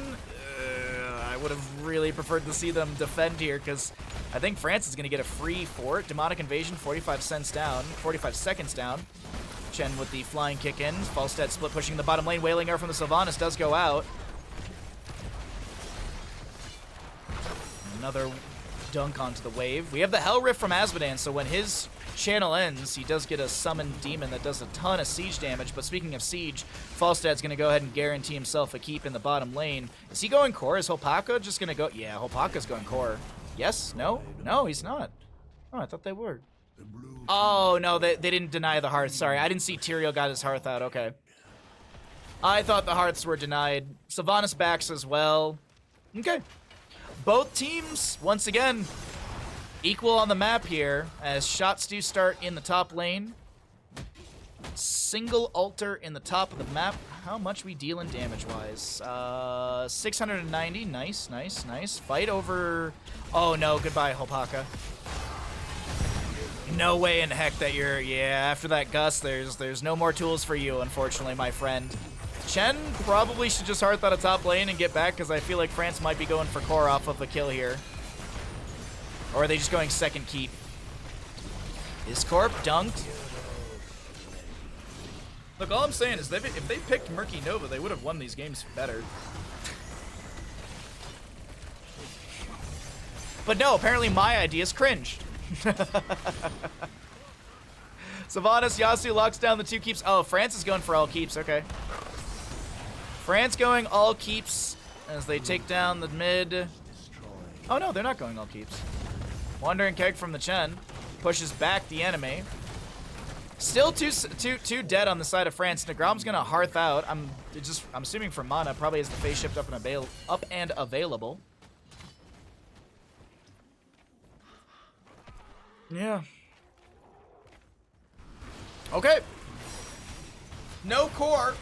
I would have really preferred to see them defend here, because I think France is going to get a free fort. Demonic Invasion, 45 seconds down. Chen with the flying kick in. Falstad split pushing the bottom lane. Wailing air from the Sylvanas does go out. Another dunk onto the wave. We have the Hell Rift from Azmodan, so when his channel ends, he does get a summoned demon that does a ton of siege damage. But speaking of siege, Falstad's going to go ahead and guarantee himself a keep in the bottom lane. Is he going core? Is Hopaka just going to go? Yeah, Hopaka's going core. Yes? No? No, he's not. Oh, I thought they were. Oh, no, they didn't deny the hearth. Sorry, I didn't see Tyrael got his hearth out. Okay. I thought the hearths were denied. Sylvanas backs as well. Okay. Both teams, once again, equal on the map here, as shots do start in the top lane. Single altar in the top of the map. How much we dealing damage-wise? 690. Nice, nice, nice. Fight over... Oh, no. Goodbye, Hopaka. No way in heck that you're... Yeah, after that Gus, there's no more tools for you, unfortunately, my friend. Chen probably should just hearth out of top lane and get back, because I feel like France might be going for core off of the kill here. Or are they just going second keep? Is Corp dunked? Look, all I'm saying is if they picked Murky Nova, they would have won these games better. But no, apparently my ideas cringed. Sylvanas, Yasuo locks down the 2 keeps. Oh, France is going for all keeps. Okay. France going all keeps as they take down the mid. Oh no, they're not going all keeps. Wandering Keg from the Chen pushes back the enemy. Still two dead on the side of France. Nagrom's gonna hearth out. I'm assuming for mana, probably has the face shift up and available. Yeah. Okay. No core.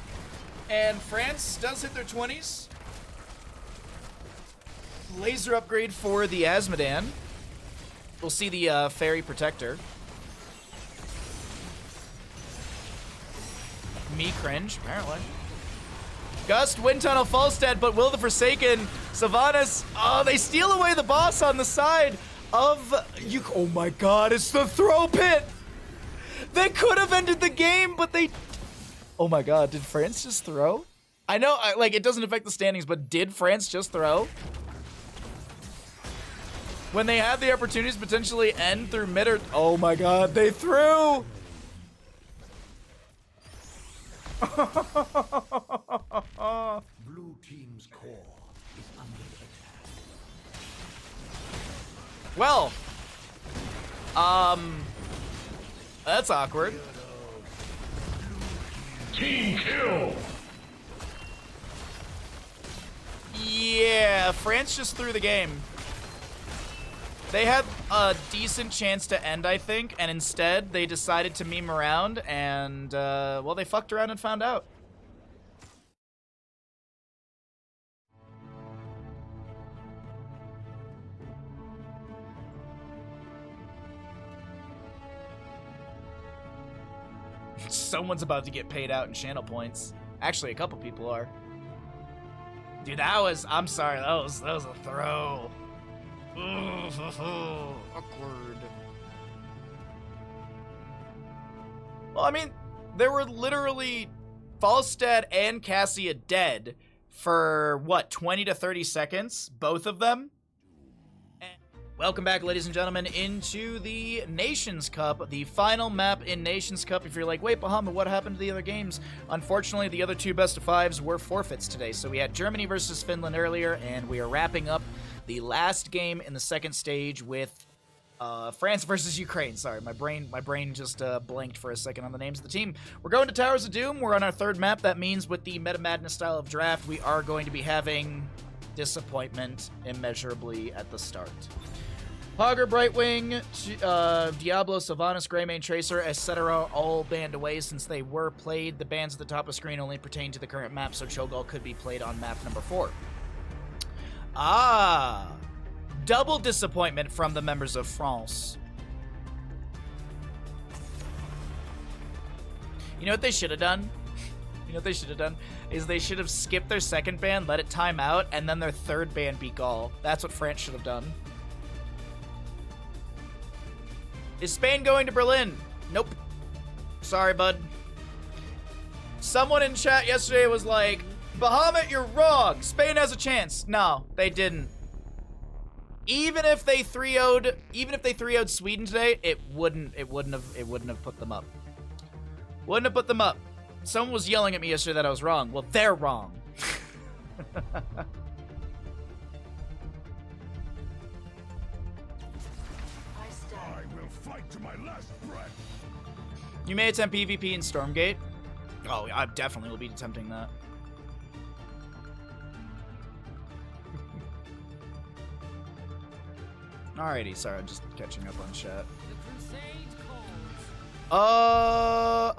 And France does hit their 20s. Laser upgrade for the Azmodan. We'll see the Fairy Protector. Me cringe, apparently. Gust, Wind Tunnel, Falstad, but will the Forsaken, Sylvanas, oh, they steal away the boss on the side of you. Oh my god, it's the throw pit! They could have ended the game, but they... Oh my god, did France just throw? I know, like, it doesn't affect the standings, but did France just throw? When they had the opportunities to potentially end through mid or... Oh my god, they threw! Blue team's core is under attack. Well, that's awkward. Team kill! Yeah, France just threw the game. They had a decent chance to end, I think, and instead they decided to meme around and, well, they fucked around and found out. Someone's about to get paid out in channel points. Actually, a couple people are. Dude, that was... I'm sorry, that was a throw. Awkward. Well, I mean, there were literally Falstad and Cassia dead for, what, 20 to 30 seconds? Both of them? Welcome back, ladies and gentlemen, into the Nations Cup, the final map in Nations Cup. If you're like, wait, Bahamut, what happened to the other games? Unfortunately, the other 2 best-of-5s were forfeits today. So we had Germany versus Finland earlier, and we are wrapping up the last game in the second stage with France versus Ukraine. Sorry, my brain just blanked for a second on the names of the team. We're going to Towers of Doom. We're on our 3rd map. That means with the Meta Madness style of draft, we are going to be having disappointment immeasurably at the start. Hogger, Brightwing, Diablo, Sylvanas, Greymane, Tracer, etc. all banned away since they were played. The bans at the top of the screen only pertain to the current map, so Cho'Gall could be played on map number 4. Ah, double disappointment from the members of France. You know what they should have done? You know what they should have done? Is they should have skipped their 2nd ban, let it time out, and then their 3rd ban be Gaul. That's what France should have done. Is Spain going to Berlin? Nope. Sorry, bud. Someone in chat yesterday was like, Bahamut, you're wrong. Spain has a chance. No, they didn't. Even if they 3-0'd Sweden today, it wouldn't have put them up. Wouldn't have put them up. Someone was yelling at me yesterday that I was wrong. Well, they're wrong. I will fight to my last breath. You may attempt PvP in Stormgate. Oh, I definitely will be attempting that. Alrighty, sorry, I'm just catching up on chat.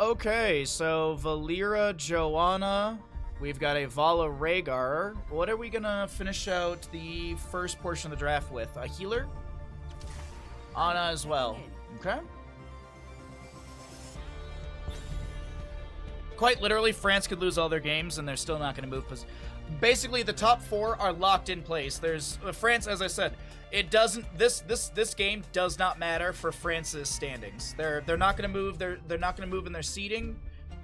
Okay, so Valera, Joanna, we've got a Vala Rhaegar. What are we gonna finish out the first portion of the draft with? A healer? Anna as well. Okay. Quite literally, France could lose all their games and they're still not gonna move. Basically, the top 4 are locked in place. There's France, as I said. It doesn't. This game does not matter for France's standings. They're not going to move. They're not going to move in their seeding.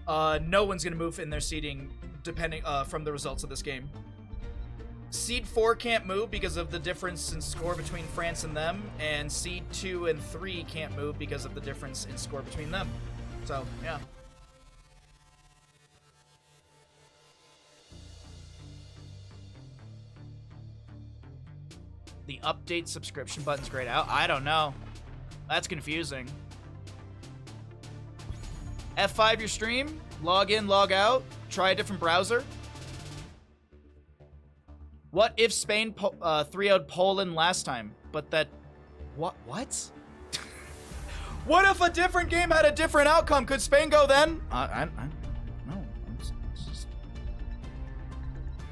No one's going to move in their seeding, depending from the results of this game. Seed 4 can't move because of the difference in score between France and them, and seed 2 and 3 can't move because of the difference in score between them. So yeah. The update subscription button's grayed out. I don't know. That's confusing. F5 your stream. Log in, log out. Try a different browser. What if Spain 3-0'd Poland last time? But that... What? What if a different game had a different outcome? Could Spain go then? I no. Just...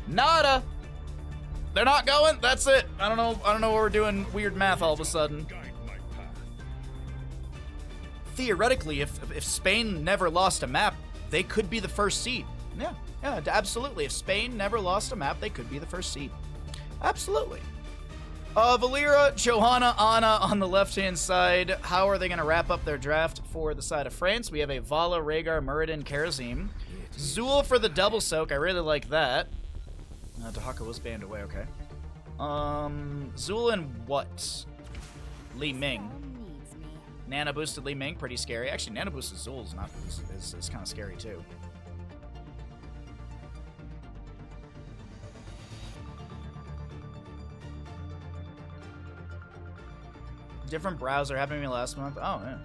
Nada. They're not going. That's it. I don't know what we're doing weird math all of a sudden. Theoretically, if Spain never lost a map, they could be the first seed. Yeah, absolutely. If Spain never lost a map, they could be the first seed. Absolutely. Valera, Johanna, Anna on the left-hand side. How are they going to wrap up their draft for the side of France? We have a Vala, Rhaegar, Muradin, Karazim. Zul for the double soak. I really like that. Dahaka was banned away, okay. Zul and what? Li Ming. Nana boosted Li Ming, pretty scary. Actually, Nana boosted Zul is kind of scary too. Different browser happened to me last month. Oh, yeah.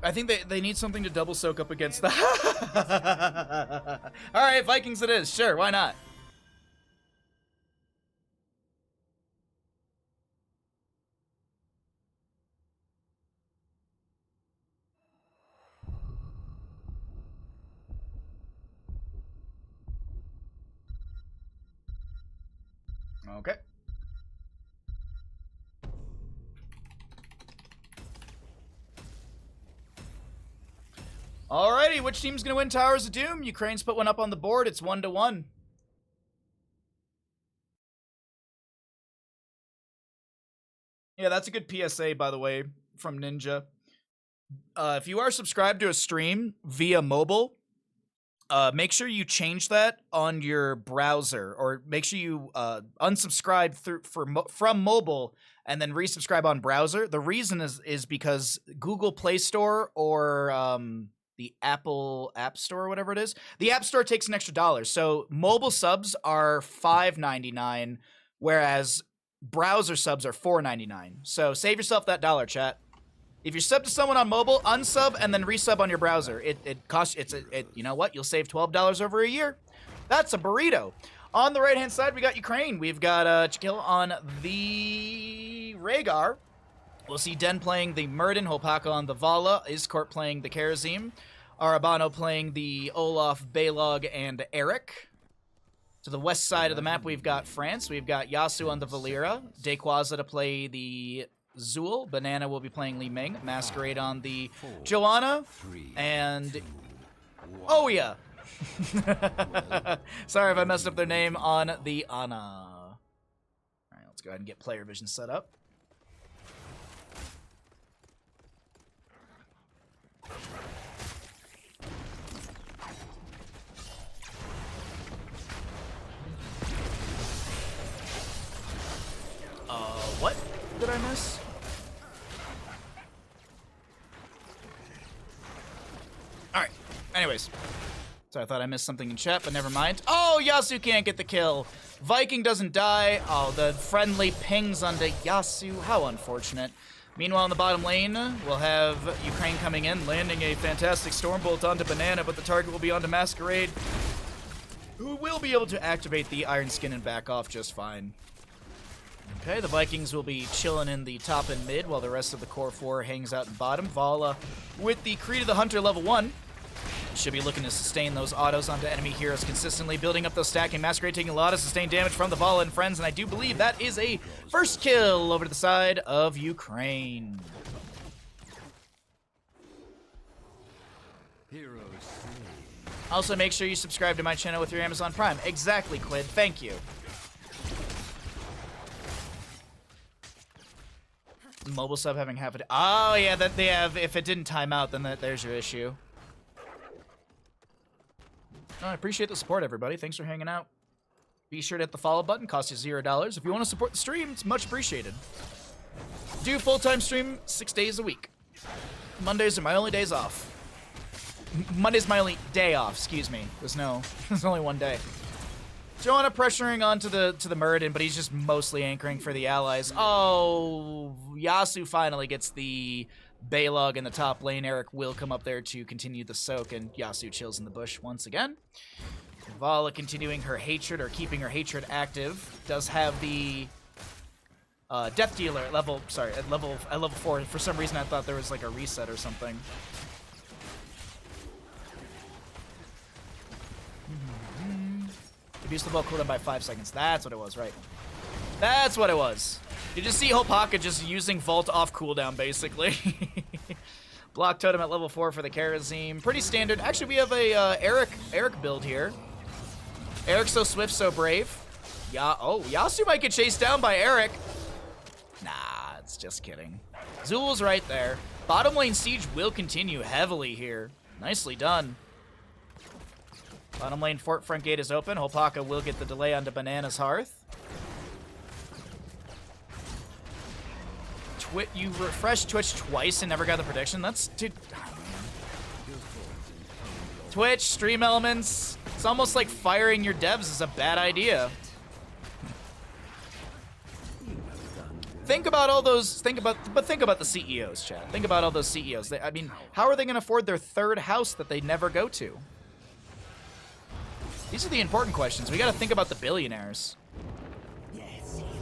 I think they need something to double soak up against that. All right, Vikings it is. Sure, why not? Okay. Alrighty, which team's gonna win Towers of Doom? Ukraine's put one up on the board. It's 1-1. Yeah, that's a good PSA, by the way, from Ninja. If you are subscribed to a stream via mobile, make sure you change that on your browser, or make sure you unsubscribe from mobile and then resubscribe on browser. The reason is because Google Play Store or the Apple App Store, or whatever it is, the App Store takes an extra $1. So mobile subs are $5.99, whereas browser subs are $4.99. So save yourself that $1, chat. If you're sub to someone on mobile, unsub and then resub on your browser. It costs you know what? You'll save $12 over a year. That's a burrito. On the right hand side, we got Ukraine. We've got Chikil on the Rhaegar. We'll see Den playing the Muradin, Hopaka on the Vala, Iskort playing the Karazim, Arabano playing the Olaf, Balog, and Eric. To the west side of the map, we've got France. We've got Yasu on the Valera, Dekwaza to play the Zul, Banana will be playing Li Ming, Masquerade on the Joanna, and Oya. Sorry if I messed up their name on the Ana. Alright, let's go ahead and get player vision set up. What did I miss? Alright, anyways. So I thought I missed something in chat, but never mind. Oh, Yasuo can't get the kill. Viking doesn't die. Oh, the friendly pings onto Yasuo. How unfortunate. Meanwhile, in the bottom lane, we'll have Ukraine coming in, landing a fantastic Stormbolt onto Banana, but the target will be onto Masquerade, who will be able to activate the Iron Skin and back off just fine. Okay, the Vikings will be chilling in the top and mid while the rest of the core 4 hangs out in bottom. Vala with the Creed of the Hunter level 1. Should be looking to sustain those autos onto enemy heroes consistently, building up those stacking. Masquerade taking a lot of sustained damage from the Vala and friends, and I do believe that is a first kill over to the side of Ukraine. Also, make sure you subscribe to my channel with your Amazon Prime. Exactly, Quid. Thank you. Mobile sub having half a day. Oh, yeah, that they have. If it didn't time out, then there's your issue. Oh, I appreciate the support, everybody. Thanks for hanging out. Be sure to hit the follow button. Costs you $0. If you want to support the stream, it's much appreciated. Do full-time stream 6 days a week. Mondays are my only days off. Monday's my only day off, excuse me. There's only one day. Joanna pressuring onto the Muradin, but he's just mostly anchoring for the allies. Oh, Yasuo finally gets the Baylog in the top lane. Eric will come up there to continue the soak, and Yasuo chills in the bush once again. Vala continuing her hatred, or keeping her hatred active, does have the Death Dealer at level 4. For some reason I thought there was like a reset or something. Reduce the ball cooldown by 5 seconds. That's what it was, right? That's what it was. You just see Hopaka just using Vault off cooldown, basically. Block Totem at level 4 for the Karazim. Pretty standard. Actually, we have a Eric build here. Eric so swift, so brave. Oh, Yasuo might get chased down by Eric. Nah, it's just kidding. Zul's right there. Bottom lane siege will continue heavily here. Nicely done. Bottom lane fort front gate is open. Hopaka will get the delay onto Banana's Hearth. You refreshed Twitch twice and never got the prediction? That's... Dude. Twitch, stream elements. It's almost like firing your devs is a bad idea. Think about all those... Think about the CEOs, chat. Think about all those CEOs. I mean, how are they going to afford their third house that they never go to? These are the important questions. We got to think about the billionaires.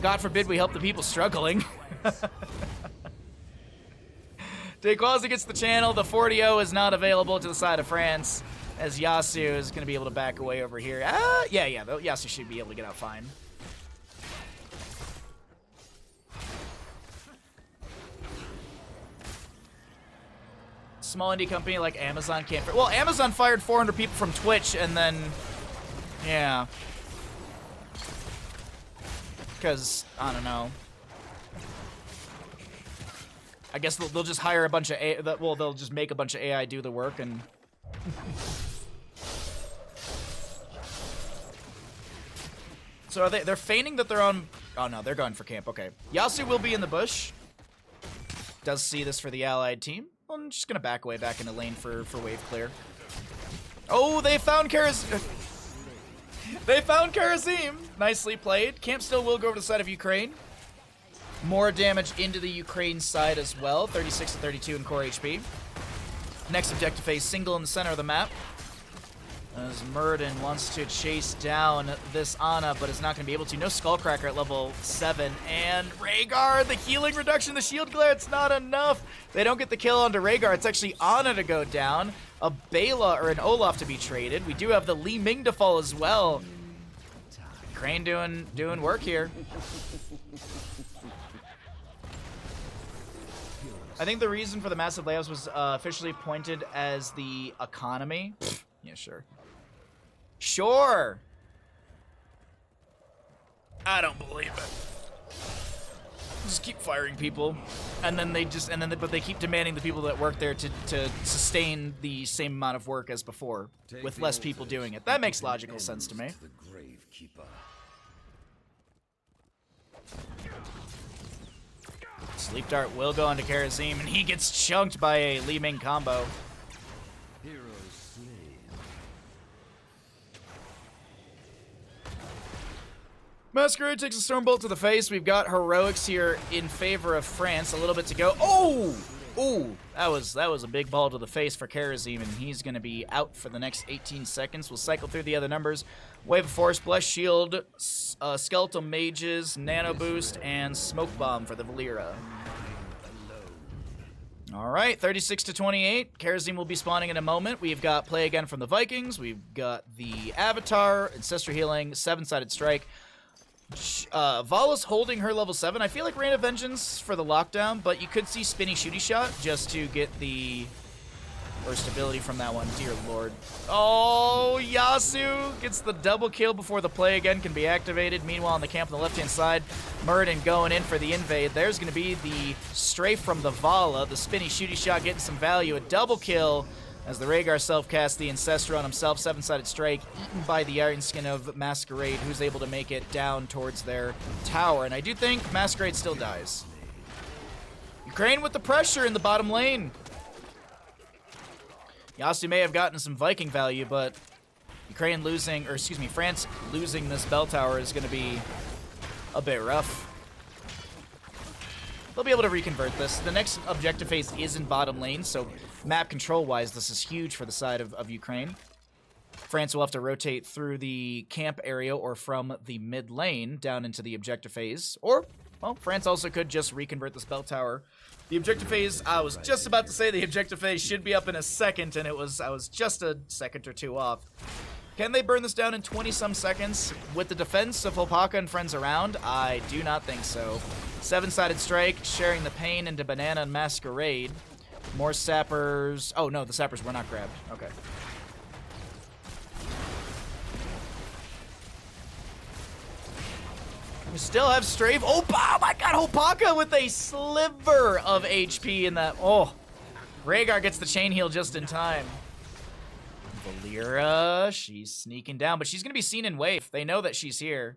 God forbid we help the people struggling. Dequazi gets the channel. The 40-0 is not available to the side of France, as Yasuo is going to be able to back away over here. Yeah, Yasuo should be able to get out fine. Small indie company like Amazon can't... Well, Amazon fired 400 people from Twitch, and then... Yeah. Because, I don't know. I guess they'll just hire a bunch of they'll just make a bunch of AI do the work, and... So are they're feigning that they're on... Oh no, they're going for camp, okay. Yasuo will be in the bush. Does see this for the allied team. Well, I'm just gonna back away back into lane for wave clear. Oh, they found They found Karazim! Nicely played. Camp still will go over to the side of Ukraine. More damage into the Ukraine side as well. 36 to 32 in core HP. Next objective phase, single in the center of the map. As Muradin wants to chase down this Ana, but is not going to be able to. No Skullcracker at level 7. And Rhaegar, the healing reduction, the shield glare, it's not enough. They don't get the kill onto Rhaegar. It's actually Ana to go down. A Bela or an Olaf to be traded. We do have the Li Ming to fall as well. Crane doing work here. I think the reason for the massive layoffs was officially pointed as the economy. Yeah, sure. Sure! I don't believe it. Just keep firing people, and then but they keep demanding the people that work there to sustain the same amount of work as before, with less people doing it. That makes logical sense to me. Sleep Dart will go onto Karazim, and he gets chunked by a Li Ming combo. Masquerade takes a Stormbolt to the face. We've got heroics here in favor of France. A little bit to go. Oh! Ooh, that was a big ball to the face for Karazim, and he's going to be out for the next 18 seconds. We'll cycle through the other numbers. Wave of Force, Blessed Shield, Skeletal Mages, Nano Boost, and Smoke Bomb for the Valera. All right, 36 to 28. Karazim will be spawning in a moment. We've got Play Again from the Vikings. We've got the Avatar, Ancestral Healing, 7-sided Strike. Vala's holding her level 7. I feel like Rain of Vengeance for the lockdown, but you could see Spinny Shooty Shot just to get the burst ability from that one. Dear Lord. Oh, Yasuo gets the double kill before the Play Again can be activated. Meanwhile, in the camp on the left-hand side, Muradin going in for the invade. There's going to be the strafe from the Vala. The Spinny Shooty Shot getting some value. A double kill as the Rhaegar self-casts the Ancestor on himself. 7-sided Strike, eaten by the Iron Skin of Masquerade, who's able to make it down towards their tower. And I do think Masquerade still dies. Ukraine with the pressure in the bottom lane. Yasuo may have gotten some Viking value, but France losing this bell tower is going to be a bit rough. They'll be able to reconvert this. The next objective phase is in bottom lane, so map control-wise, this is huge for the side of Ukraine. France will have to rotate through the camp area or from the mid lane down into the objective phase. Or, well, France also could just reconvert this bell tower. The objective phase, I was just about to say the objective phase should be up in a second, and I was just a second or two off. Can they burn this down in 20-some seconds? With the defense of Hopaka and friends around, I do not think so. 7-sided Strike, sharing the pain into Banana and Masquerade. More sappers. Oh, no, the sappers were not grabbed. Okay. We still have Strafe. Oh, my God, Hopaka with a sliver of HP in that. Oh, Rhaegar gets the chain heal just in time. Valera, she's sneaking down, but she's going to be seen in wave. They know that she's here.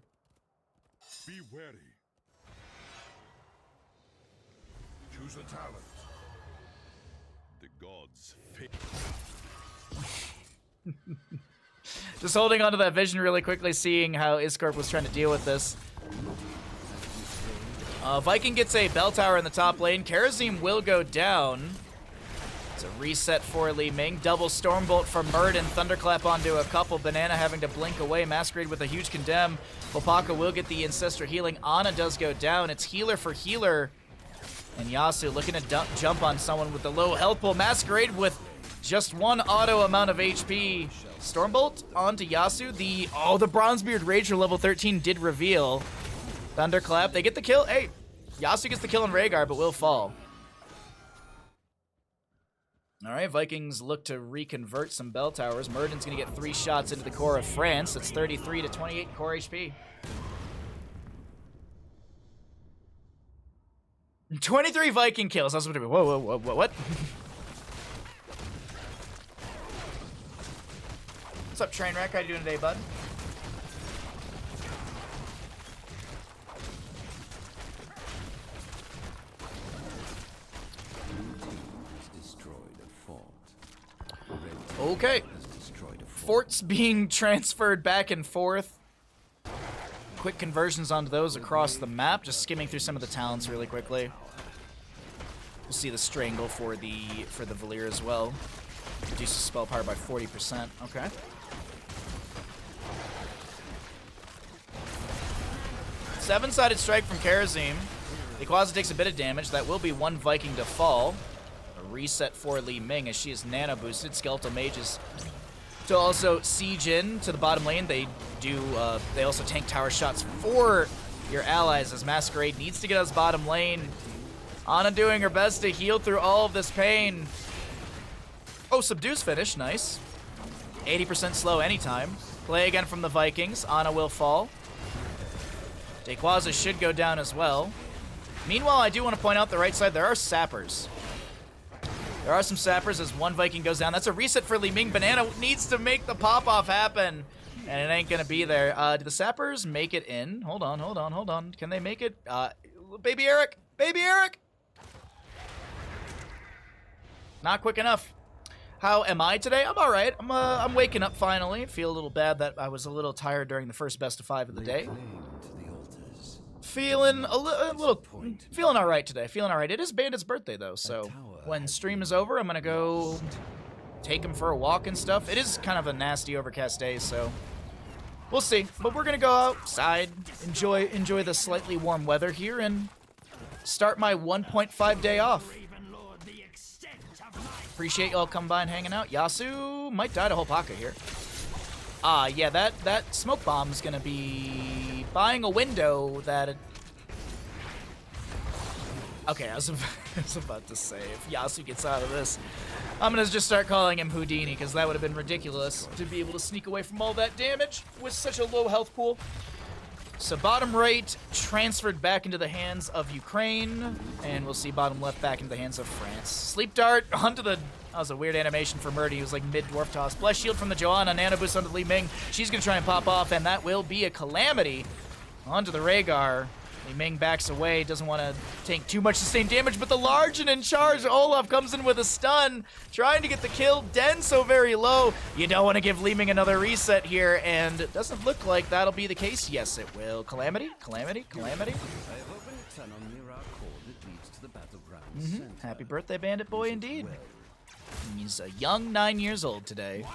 Be wary. Choose a talent. The gods pick. Just holding onto that vision really quickly, seeing how Iscorp was trying to deal with this. Viking gets a bell tower in the top lane. Karazim will go down. It's a reset for Li Ming. Double Stormbolt from Muradin. Thunderclap onto a couple. Banana having to blink away. Masquerade with a huge condemn. Hopaka will get the Ancestral Healing. Ana does go down. It's healer for healer. And Yasuo looking to jump on someone with the low health pool. Masquerade with just one auto amount of HP. Stormbolt onto Yasuo. The Bronzebeard Rager level 13 did reveal. Thunderclap. They get the kill. Hey, Yasuo gets the kill on Rhaegar, but will fall. All right, Vikings look to reconvert some bell towers. Muradin's going to get 3 shots into the core of France. That's 33 to 28 core HP. 23 Viking kills. I was wondering, whoa, what? What's up, Trainwreck? How you doing today, bud? Okay. Forts being transferred back and forth. Quick conversions onto those across the map. Just skimming through some of the talents really quickly. We'll see the Strangle for the Valera as well. Reduces spell power by 40%. Okay. Seven-sided Strike from Karazim. Iquaza takes a bit of damage. That will be 1 Viking to fall. A reset for Li Ming as she is nano boosted. Skeletal Mages to also siege in to the bottom lane. They also tank tower shots for your allies as Masquerade needs to get us bottom lane. Ana doing her best to heal through all of this pain. Oh, Subdue's finish. Nice. 80% slow anytime. Play again from the Vikings. Ana will fall. Dayquaza should go down as well. Meanwhile, I do want to point out the right side, there are sappers. There are some sappers as one Viking goes down. That's a reset for Li Ming. Banana needs to make the pop-off happen, and it ain't gonna be there. Do the sappers make it in? Hold on, hold on, hold on. Can they make it? Baby Eric! Baby Eric! Not quick enough. How am I today? I'm all right. I'm waking up finally. Feel a little bad that I was a little tired during the first best of 5 of the day. Feeling feeling all right today. Feeling all right. It is Bandit's birthday though, so when stream is over, I'm gonna go take him for a walk and stuff. It is kind of a nasty overcast day, so we'll see. But we're gonna go outside, enjoy the slightly warm weather here, and start my 1.5 day off. Appreciate y'all coming by and hanging out. Yasu might die to Hopaka here. Yeah, that smoke bomb's gonna be buying a window that... Okay, I was about to say, if Yasu gets out of this, I'm gonna just start calling him Houdini, because that would have been ridiculous to be able to sneak away from all that damage with such a low health pool. So bottom right transferred back into the hands of Ukraine, and we'll see bottom left back into the hands of France. Sleep Dart onto the... That was a weird animation for Murdy. He was like mid-dwarf toss. Bless Shield from the Joanna. Nano Boost onto Li Ming. She's going to try and pop off, and that will be a calamity onto the Rhaegar. Li Ming backs away. Doesn't want to take too much sustained damage, but the large and in charge Olaf comes in with a stun, trying to get the kill. Den so very low. You don't want to give Li Ming another reset here, and it doesn't look like that'll be the case. Yes, it will. Calamity, calamity, calamity. Happy birthday, Bandit Boy, indeed. He's a young 9 years old today.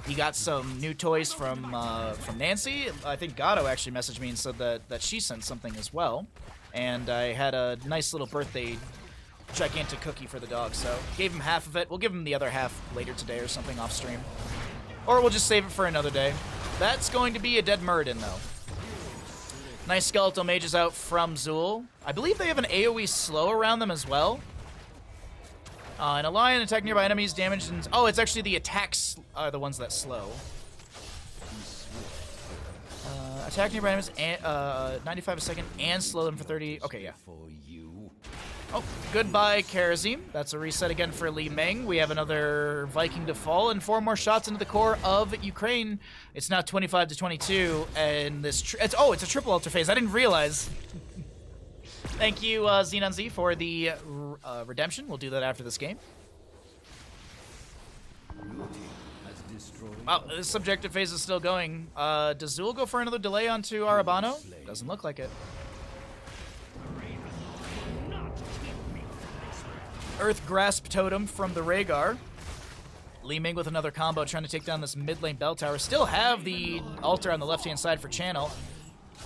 He got some new toys from Nancy. I think Gato actually messaged me and said that she sent something as well. And I had a nice little birthday gigantic cookie for the dog, so gave him half of it. We'll give him the other half later today or something off stream. Or we'll just save it for another day. That's going to be a dead Muradin, though. Nice Skeletal Mages out from Zul. I believe they have an AoE slow around them as well. An Allion attack nearby enemies, damage, and... Oh, it's actually the attacks are the ones that slow. Attack nearby enemies, and, 95 a second, and slow them for 30... Okay, yeah. Oh, goodbye, Karazim. That's a reset again for Li Ming. We have another Viking to fall, and 4 more shots into the core of Ukraine. It's now 25 to 22, and this... it's a triple altar phase. I didn't realize... Thank you, Xenon Z, for the redemption. We'll do that after this game. Wow, this subjective phase is still going. Does Zul go for another delay onto Arabano? Doesn't look like it. Earth Grasp Totem from the Rhaegar. Li Ming with another combo trying to take down this mid lane bell tower. Still have the altar on the left-hand side for channel.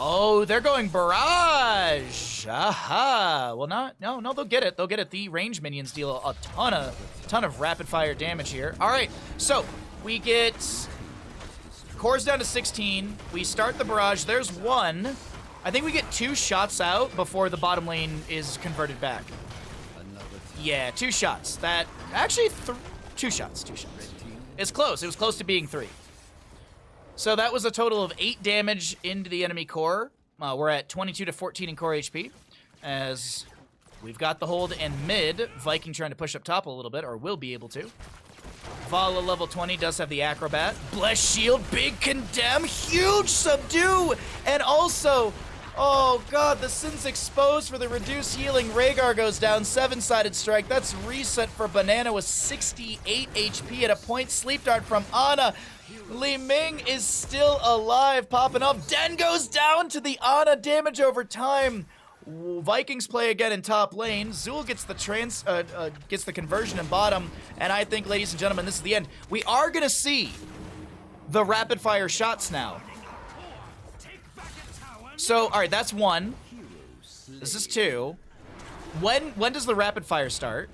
Oh, they're going barrage. Aha. Well, no, they'll get it. They'll get it. The range minions deal a ton of rapid fire damage here. All right, so we get cores down to 16. We start the barrage. There's 1. I think we get 2 shots out before the bottom lane is converted back. Yeah, 2 shots. That actually 2 shots. 2 shots. It's close. It was close to being 3. So that was a total of 8 damage into the enemy core. We're at 22 to 14 in core HP. As we've got the hold in mid. Viking trying to push up top a little bit, or will be able to. Vala level 20 does have the Acrobat. Bless Shield, big condemn, huge subdue! And also, oh god, the Sin's exposed for the reduced healing. Rhaegar goes down, 7-sided strike. That's reset for Banana with 68 HP at a point. Sleep Dart from Ana. Li Ming is still alive, popping off. Den goes down to the Ana, damage over time. Vikings play again in top lane. Zul gets the conversion in bottom, and I think, ladies and gentlemen, this is the end. We are gonna see the rapid fire shots now. So, all right, that's 1. This is 2. When does the rapid fire start?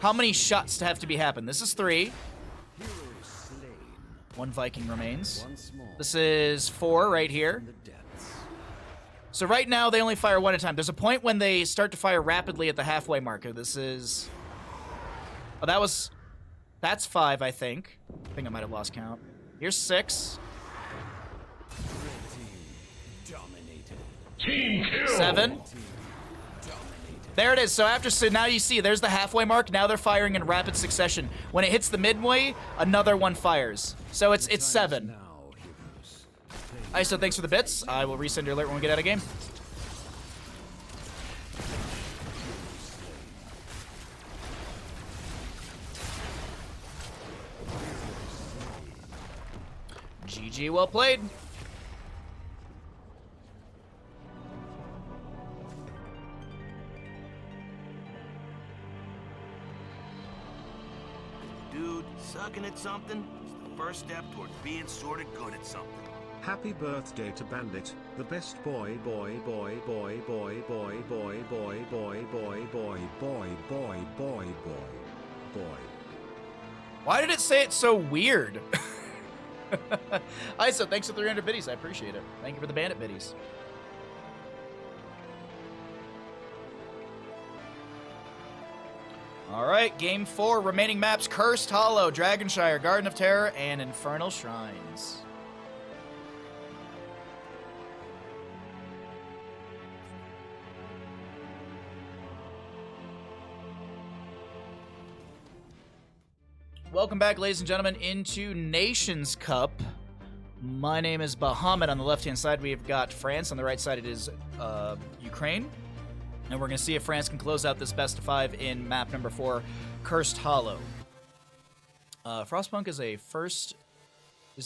How many shots have to be happen? This is 3. 1 Viking remains. This is 4 right here. So right now, they only fire 1 at a time. There's a point when they start to fire rapidly at the halfway marker. This is... Oh, that's 5, I think. I think I might have lost count. Here's 6. Team kill. 7. There it is. So now you see, there's the halfway mark. Now they're firing in rapid succession. When it hits the midway, another one fires. So it's 7. ISO, thanks for the bits. I will resend your alert when we get out of game. GG, well played. Dude, sucking at something is the first step toward being sorta good at something. Happy birthday to Bandit, the best boy. Why did it say it so weird? ISO, thanks for 300 biddies. I appreciate it. Thank you for the bandit biddies. All right, game 4. Remaining maps: Cursed Hollow, Dragonshire, Garden of Terror, and Infernal Shrines. Welcome back, ladies and gentlemen, into Nations Cup. My name is Bahamut. On the left-hand side, we've got France. On the right side, it is Ukraine. And we're going to see if France can close out this best of 5 in map number 4, Cursed Hollow. Frostpunk is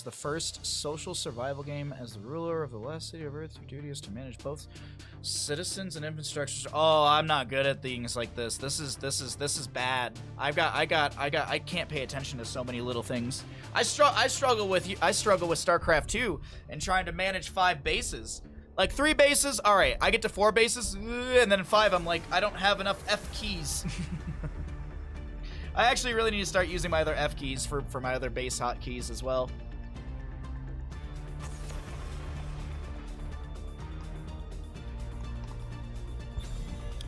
the first social survival game. As the ruler of the last city of Earth, your duty is to manage both citizens and infrastructure. Oh, I'm not good at things like this. This is bad. I can't pay attention to so many little things. I struggle with StarCraft 2 and trying to manage 5 bases. Like 3 bases, all right. I get to 4 bases, and then 5, I'm like, I don't have enough F keys. I actually really need to start using my other F keys for my other base hotkeys as well.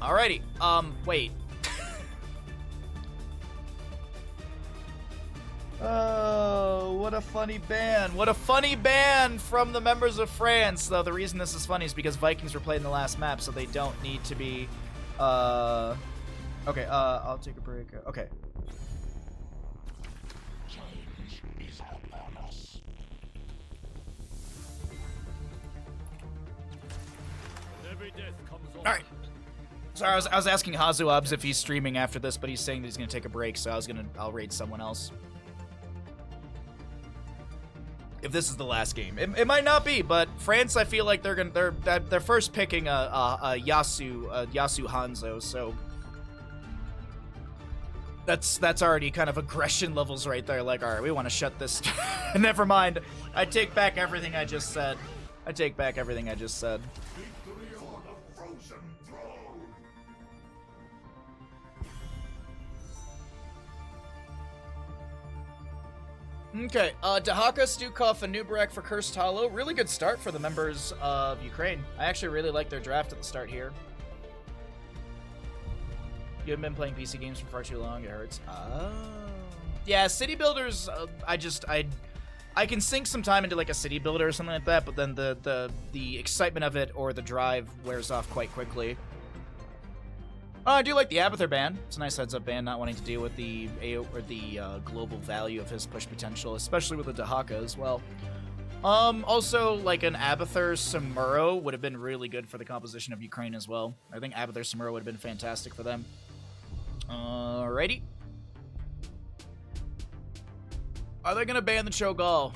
Alrighty, wait. Oh, what a funny ban. What a funny ban from the members of France. Though the reason this is funny is because Vikings were played in the last map, so they don't need to be, okay, I'll take a break. Okay. Change is upon us. Every death comes on. Alright. Sorry, I was asking Hazuabs if he's streaming after this, but he's saying that he's gonna take a break, so I'll raid someone else. If this is the last game, it might not be, but France, I feel like they're first picking a Yasu Hanzo, so that's already kind of aggression levels right there. Like, all right, we want to shut this. Never mind. I take back everything I just said. I take back everything I just said. Victory on the frozen throne. Okay, Dahaka, Stukov, and Nubarek for Cursed Hollow. Really good start for the members of Ukraine. I actually really like their draft at the start here. You haven't been playing PC games for far too long, it hurts. Oh. Yeah, city builders, I can sink some time into like a city builder or something like that, but then the excitement of it or the drive wears off quite quickly. I do like the Abathur ban. It's a nice heads-up ban, not wanting to deal with the global value of his push potential, especially with the Dahaka as well. Also, like an Abathur Samuro would have been really good for the composition of Ukraine as well. I think Abathur Samuro would have been fantastic for them. Alrighty. Are they gonna ban the Cho'Gall?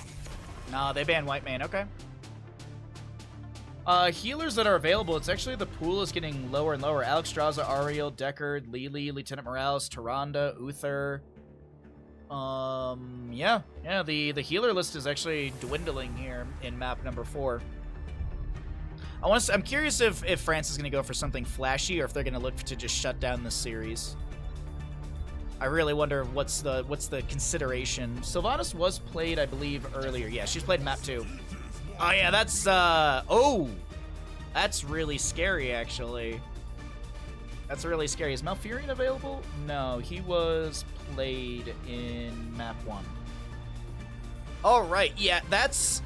Nah, they ban White Man, okay. Healers that are available, it's actually the pool is getting lower and lower. Alex Straza, Ariel, Deckard, Lili, Lieutenant Morales, Tyrande, Uther. Yeah, the healer list is actually dwindling here in map number 4. I'm curious if France is gonna go for something flashy or if they're gonna look to just shut down this series. I really wonder what's the consideration. Sylvanas was played, I believe, earlier. Yeah, she's played map 2. Oh yeah, that's that's really scary actually. That's really scary. Is Malfurion available? No, he was played in map 1. All right, yeah, that's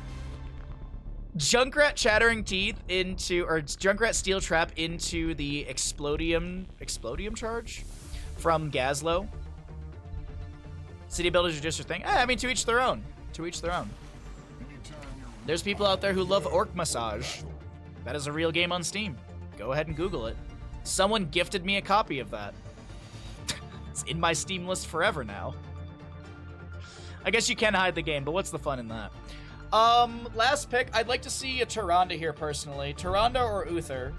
Junkrat Chattering Teeth into, or Junkrat Steel Trap into the Explodium charge from Gazlo. City builders are just your thing. I mean, to each their own. To each their own. There's people out there who love Orc Massage. That is a real game on Steam. Go ahead and Google it. Someone gifted me a copy of that. It's in my Steam list forever now. I guess you can hide the game, but what's the fun in that? Last pick, I'd like to see a Tyrande here personally. Tyrande or Uther.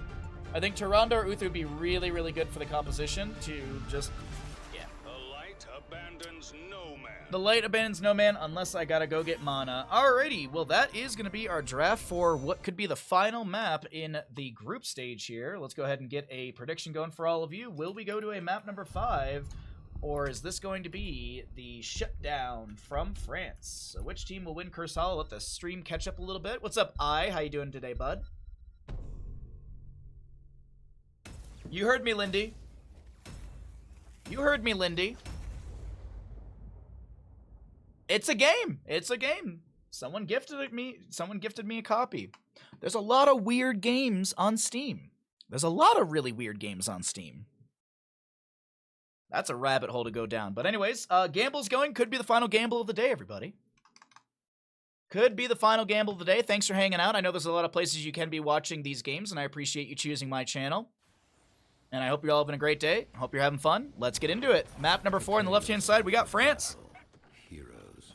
I think Tyrande or Uther would be really, really good for the composition to just, yeah. The light abandons no man. The light abandons no man unless I gotta go get mana. Alrighty, well that is gonna be our draft for what could be the final map in the group stage here. Let's go ahead and get a prediction going for all of you. Will we go to a map number 5? Or is this going to be the shutdown from France? So which team will win Curse Hollow? Let the stream catch up a little bit. What's up, How you doing today, bud? You heard me, Lindy. You heard me, Lindy. It's a game. It's a game. Someone gifted me a copy. There's a lot of weird games on Steam. There's a lot of really weird games on Steam. That's a rabbit hole to go down. But anyways, gamble's going. Could be the final gamble of the day, everybody. Could be the final gamble of the day. Thanks for hanging out. I know there's a lot of places you can be watching these games, and I appreciate you choosing my channel. And I hope you're all having a great day. I hope you're having fun. Let's get into it. Map number 4 on the left-hand side, we got France. Heroes.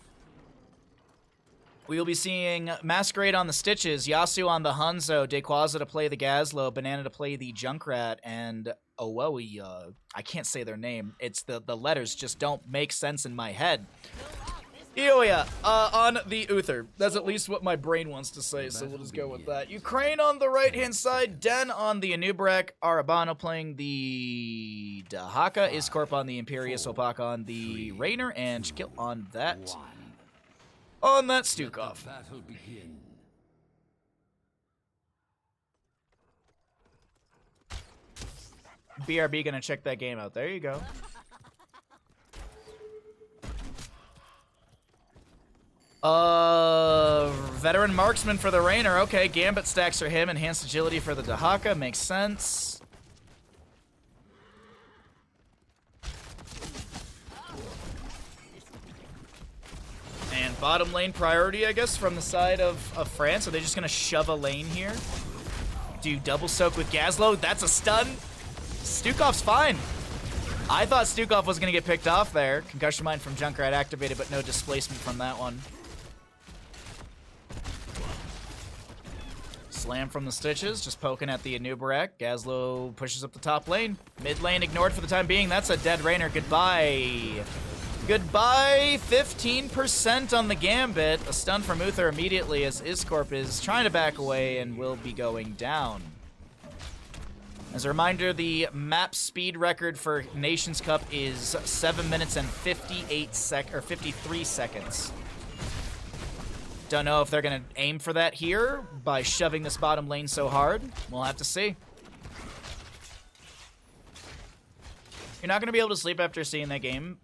We will be seeing Masquerade on the Stitches, Yasu on the Hanzo, Dequaza to play the Gazlo, Banana to play the Junkrat, and Owoe, I can't say their name. It's the letters just don't make sense in my head. Ioya, on the Uther. That's at least what my brain wants to say, so we'll just go with that. Ukraine on the right-hand side, Den on the Anubarak, Arabano playing the Dahaka, Iscorp on the Imperius, Opak on the Rainer, and Shkil on that. On that Stukov. BRB gonna check that game out. There you go. Veteran marksman for the Rainer. Okay, Gambit stacks for him. Enhanced agility for the Dahaka. Makes sense. And bottom lane priority, I guess, from the side of France. Are they just gonna shove a lane here? Do double soak with Gazlo. That's a stun. Stukov's fine. I thought Stukov was going to get picked off there. Concussion Mine from Junkrat activated, but no displacement from that one. Slam from the Stitches, just poking at the Anubarak. Gazlo pushes up the top lane. Mid lane ignored for the time being. That's a dead Rainer. Goodbye. Goodbye. 15% on the Gambit. A stun from Uther immediately as Iscorp is trying to back away and will be going down. As a reminder, the map speed record for Nations Cup is 7 minutes and 53 seconds. Don't know if they're going to aim for that here by shoving this bottom lane so hard. We'll have to see. You're not going to be able to sleep after seeing that game.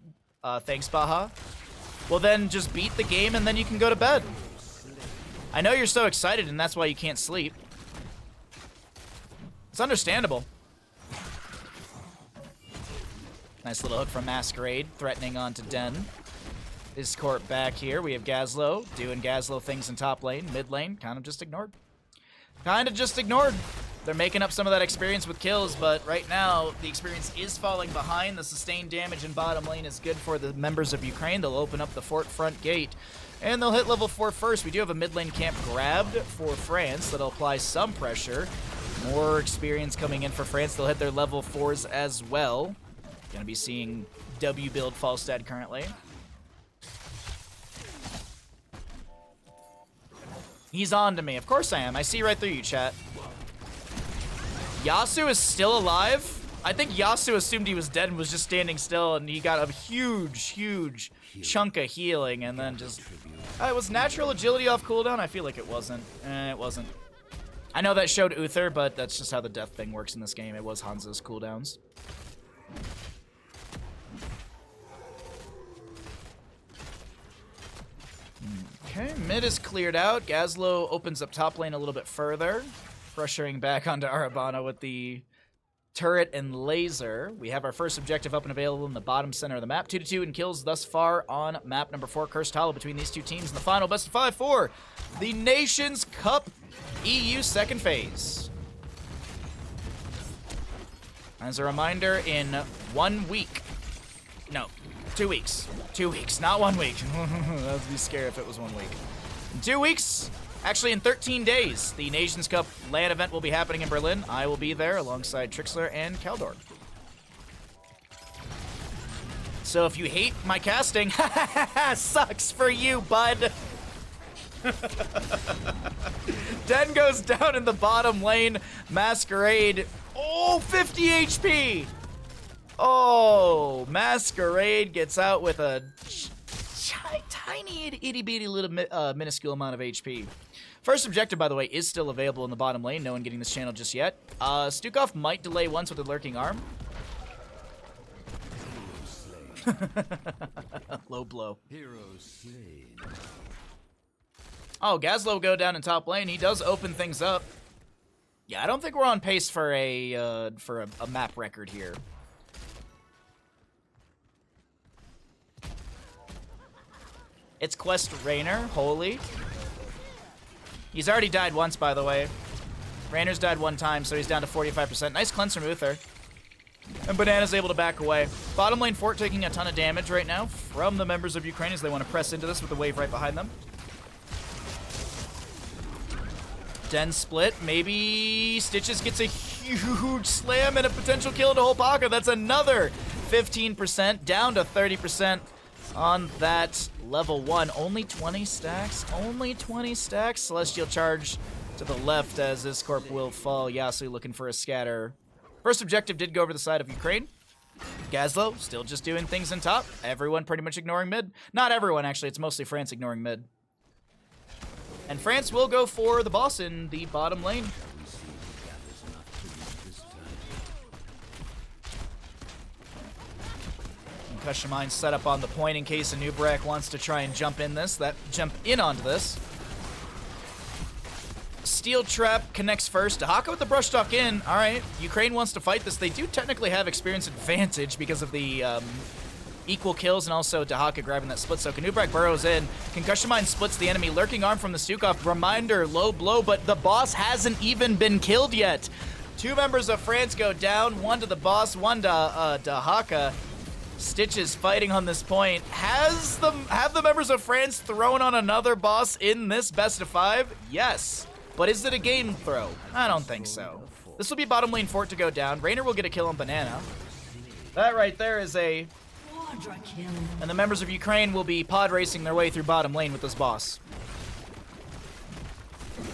Thanks, Baha. Well, then just beat the game and then you can go to bed. I know you're so excited and that's why you can't sleep. It's understandable. Nice little hook from Masquerade, threatening onto Den. Iscorp back here. We have Gazlo doing Gazlo things in top lane. Mid lane, kind of just ignored. Kind of just ignored. They're making up some of that experience with kills, but right now, the experience is falling behind. The sustained damage in bottom lane is good for the members of Ukraine. They'll open up the fort front gate, and they'll hit level 4 first. We do have a mid lane camp grabbed for France that'll apply some pressure. More experience coming in for France. They'll hit their level 4s as well. Gonna be seeing W build Falstad currently. He's on to me. Of course I am. I see right through you, chat. Yasu is still alive? I think Yasu assumed he was dead and was just standing still, and he got a huge chunk of healing, and then just... it was natural agility off cooldown? I feel like it wasn't. It wasn't. I know that showed Uther, but that's just how the death thing works in this game. It was Hanzo's cooldowns. Okay, mid is cleared out. Gazlo opens up top lane a little bit further, pressuring back onto Arabana with the turret and laser. We have our first objective up and available in the bottom center of the map. 2-2 in kills thus far on map number 4. Cursed Hollow between these two teams in the final best of 5 for the Nations Cup EU second phase. As a reminder, in 1 week, no, 2 weeks. 2 weeks, not 1 week. I would be scared if it was 1 week. In 2 weeks, actually in 13 days, the Nations Cup LAN event will be happening in Berlin. I will be there alongside Trixler and Kaldor. So if you hate my casting, sucks for you, bud. Den goes down in the bottom lane. Masquerade, oh, 50 HP. Oh, Masquerade gets out with a tiny, itty-bitty little minuscule amount of HP. First objective, by the way, is still available in the bottom lane. No one getting this channel just yet. Stukov might delay once with a lurking arm. Low blow. Oh, Gazlo will go down in top lane. He does open things up. Yeah, I don't think we're on pace for a map record here. It's Quest Raynor, holy. He's already died once, by the way. Raynor's died 1 time, so he's down to 45%. Nice cleanse from Uther. And Banana's able to back away. Bottom lane Fort taking a ton of damage right now from the members of Ukraine as they want to press into this with the wave right behind them. Den split. Maybe Stitches gets a huge slam and a potential kill to Holpaka. That's another 15%, down to 30% on that level 1. Only 20 stacks. Only 20 stacks. Celestial Charge to the left as this corp will fall. Yasu looking for a scatter. First objective did go over the side of Ukraine. Gazlo still just doing things in top. Everyone pretty much ignoring mid. Not everyone, actually. It's mostly France ignoring mid. And France will go for the boss in the bottom lane. Concussion Mine set up on the point in case Anubarak wants to try and jump in onto this. Steel Trap connects first. Dahaka with the brush stock in. All right, Ukraine wants to fight this. They do technically have experience advantage because of the equal kills and also Dahaka grabbing that split. So Anubarak burrows in. Concussion Mine splits the enemy. Lurking arm from the Stukov. Reminder, low blow, but the boss hasn't even been killed yet. 2 members of France go down. 1 to the boss, 1 to Dahaka. Stitches fighting on this point. Have the members of France thrown on another boss in this best of 5? Yes. But is it a game throw? I don't think so. This will be bottom lane Fort to go down. Raynor will get a kill on Banana. That right there is a... And the members of Ukraine will be pod racing their way through bottom lane with this boss.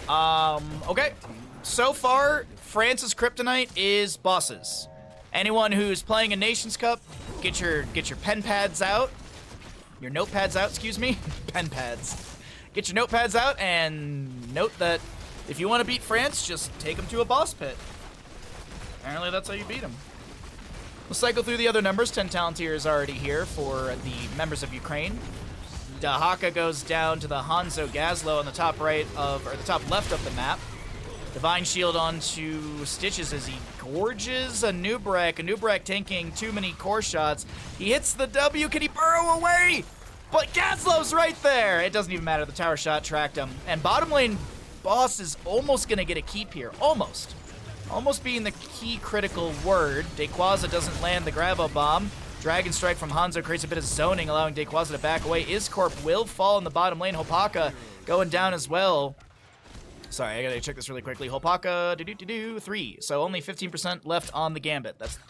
Okay. So far, France's kryptonite is bosses. Anyone who's playing a Nations Cup, get your pen pads out. Your notepads out, excuse me. Pen pads. Get your notepads out and note that if you want to beat France, just take them to a boss pit. Apparently that's how you beat them. We'll cycle through the other numbers. 10 Talontier is already here for the members of Ukraine. Dahaka goes down to the Hanzo Gazlo on the top right of, or the top left of the map. Divine Shield onto Stitches as he gorges Anubarak. Anubarak tanking too many core shots. He hits the W. Can he burrow away? But Gazlo's right there. It doesn't even matter. The tower shot tracked him. And bottom lane boss is almost going to get a keep here. Almost. Almost being the key critical word. Dequaza doesn't land the Gravo Bomb. Dragon Strike from Hanzo creates a bit of zoning, allowing Dequaza to back away. Iscorp will fall in the bottom lane. Hopaka going down as well. Sorry, I gotta check this really quickly. Hopaka, 3. So only 15% left on the Gambit. That's the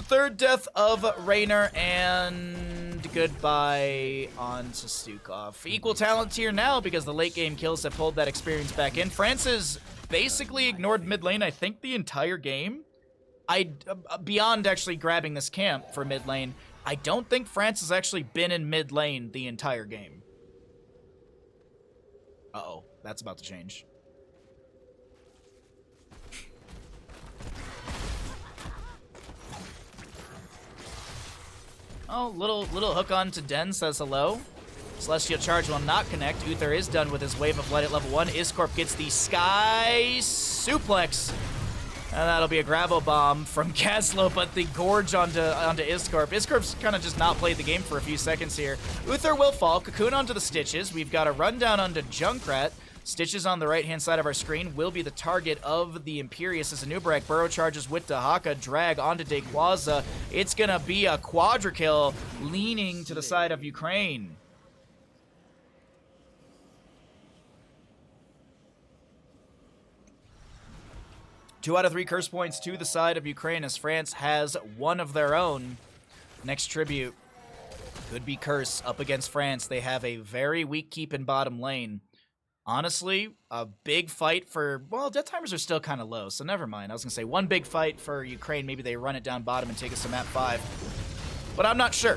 third death of Raynor, and goodbye on to Stukov. Equal talent tier now because the late game kills have pulled that experience back in. France has basically ignored mid lane, I think, the entire game. Beyond actually grabbing this camp for mid lane, I don't think France has actually been in mid lane the entire game. Uh-oh, that's about to change. Oh, little hook on to Den says hello. Celestial Charge will not connect. Uther is done with his wave of Light at level 1. Iscorp gets the Sky Suplex. And that'll be a Gravel Bomb from Gaslo, but the Gorge onto Iscorp. Iscorp's kind of just not played the game for a few seconds here. Uther will fall. Cocoon onto the Stitches. We've got a rundown onto Junkrat. Stitches on the right-hand side of our screen will be the target of the Imperius as Anubarak burrow charges with Dahaka. Drag onto Degwaza. It's going to be a quadra kill leaning to the side of Ukraine. Two out of 3 curse points to the side of Ukraine as France has one of their own. Next tribute could be Curse up against France. They have a very weak keep in bottom lane. Honestly, a big fight for... Well, death timers are still kind of low, so never mind. I was going to say one big fight for Ukraine. Maybe they run it down bottom and take us to map 5. But I'm not sure.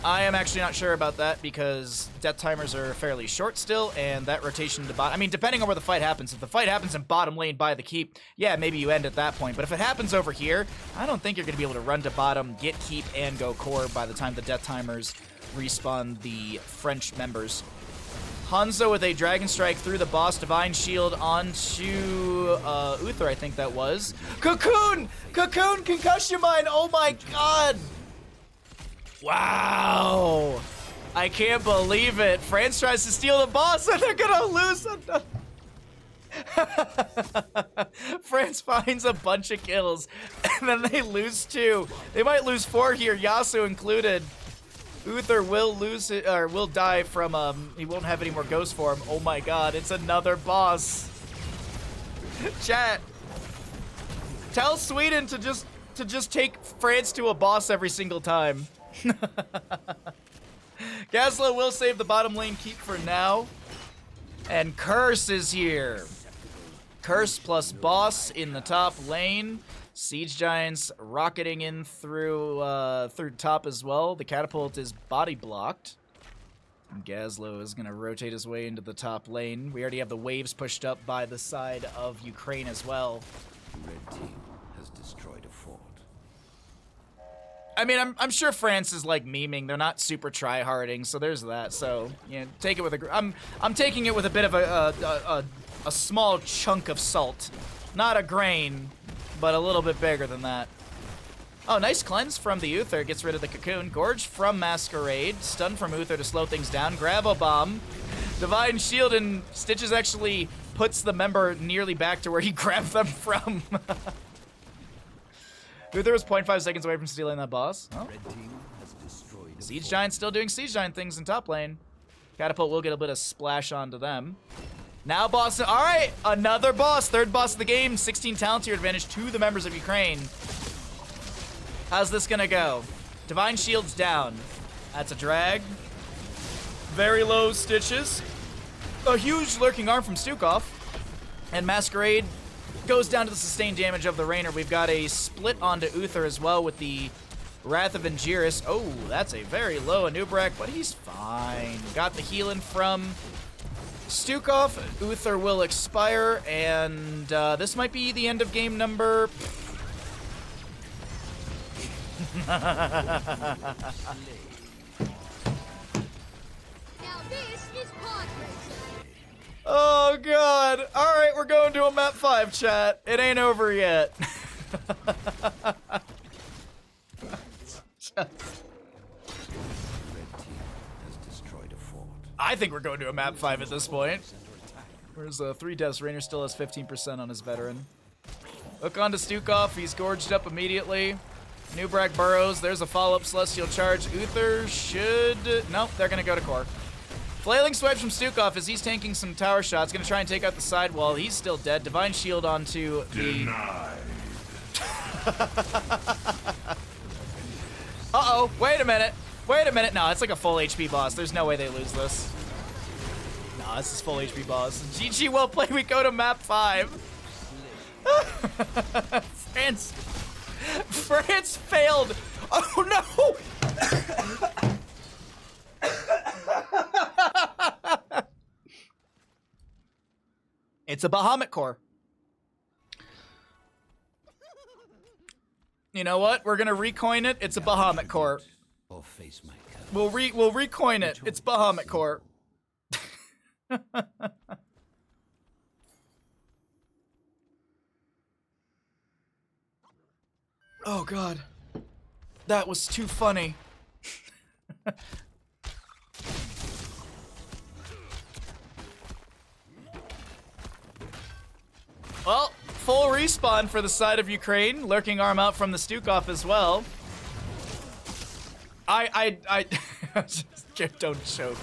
I am actually not sure about that because death timers are fairly short still, and that rotation to bottom... I mean, depending on where the fight happens. If the fight happens in bottom lane by the keep, yeah, maybe you end at that point. But if it happens over here, I don't think you're going to be able to run to bottom, get keep, and go core by the time the death timers respawn the French members. Hanzo with a Dragon Strike through the boss. Divine Shield onto Uther, I think that was. Cocoon! Cocoon! Concussion Mine! Oh my god! Wow! I can't believe it. France tries to steal the boss and they're gonna lose. France finds a bunch of kills and then they lose 2. They might lose 4 here, Yasuo included. Uther will lose it, or will die from, he won't have any more ghost form. Oh my god, it's another boss. Chat. Tell Sweden to just take France to a boss every single time. Gaslo will save the bottom lane keep for now. And Curse is here. Curse plus boss in the top lane. Siege Giants rocketing in through top as well. The catapult is body blocked. And Gaslo is going to rotate his way into the top lane. We already have the waves pushed up by the side of Ukraine as well. Red team has destroyed a fort. I mean, I'm sure France is like memeing. They're not super try-harding, so there's that. So, you know, take it with a... I'm taking it with a bit of a small chunk of salt. Not a grain, but a little bit bigger than that. Oh, nice cleanse from the Uther. Gets rid of the Cocoon. Gorge from Masquerade. Stun from Uther to slow things down. Grab a bomb. Divine Shield, and Stitches actually puts the member nearly back to where he grabbed them from. Uther was 0.5 seconds away from stealing that boss. Oh. Red team has destroyed a Siege fort. Giant still doing Siege Giant things in top lane. Catapult will get a bit of splash onto them. Now boss, all right, another boss, third boss of the game, 16 talent tier advantage to the members of Ukraine. How's this gonna go? Divine Shield's down. That's a drag. Very low Stitches. A huge lurking arm from Stukov. And Masquerade goes down to the sustained damage of the Rainer. We've got a split onto Uther as well with the Wrath of Angiris. Oh, that's a very low Anubarak, but he's fine. Got the healing from Stukov. Uther will expire, and this might be the end of game number... Now this is pod racing. Oh god. Alright, we're going to a map 5, chat. It ain't over yet. Red team has destroyed a fort. I think we're going to a map 5 at this point. Where's 3 deaths? Rainer still has 15% on his veteran. Hook onto Stukov. He's gorged up immediately. Nubrak burrows. There's a follow-up Celestial Charge. Uther should... Nope, they're going to go to core. Flailing swipes from Stukov as he's tanking some tower shots. Going to try and take out the sidewall. He's still dead. Divine Shield onto the... Denied. Uh-oh. Wait a minute. Wait a minute. No, it's like a full HP boss. There's no way they lose this. No, this is full HP boss. GG, well played. We go to map 5. France failed. Oh, no. It's a Bahamut core. You know what? We're going to recoin it. It's a Bahamut core. Or face my curse. We'll recoin it. It's Bahamut Core. Oh god. That was too funny. Well, full respawn for the side of Ukraine. Lurking arm out from the Stukov as well. I just don't choke.